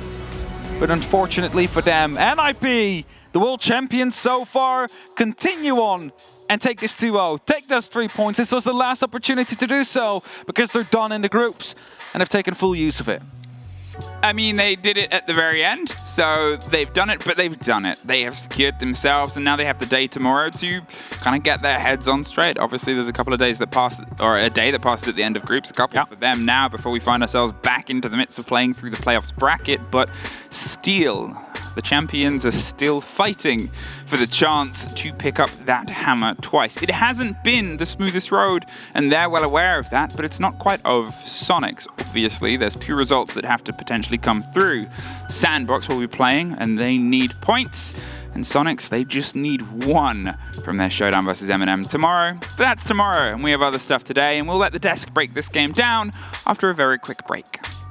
But unfortunately for them, NIP, the world champions so far, continue on and take this 2-0. Take those 3 points. This was the last opportunity to do so because they're done in the groups and have taken full use of it. I mean, they did it at the very end, so they've done it, but they've done it. They have secured themselves, and now they have the day tomorrow to kind of get their heads on straight. Obviously, there's a couple of days that passed, or a day that passed at the end of groups, a couple for them now before we find ourselves back into the midst of playing through the playoffs bracket, but still, the champions are still fighting for the chance to pick up that hammer twice. It hasn't been the smoothest road, and they're well aware of that, but it's not quite of Soniqs. Obviously, there's 2 results that have to potentially come through. Sandbox will be playing, and they need points, and Soniqs, they just need 1 from their showdown versus M&M tomorrow. But that's tomorrow, and we have other stuff today, and we'll let the desk break this game down after a very quick break.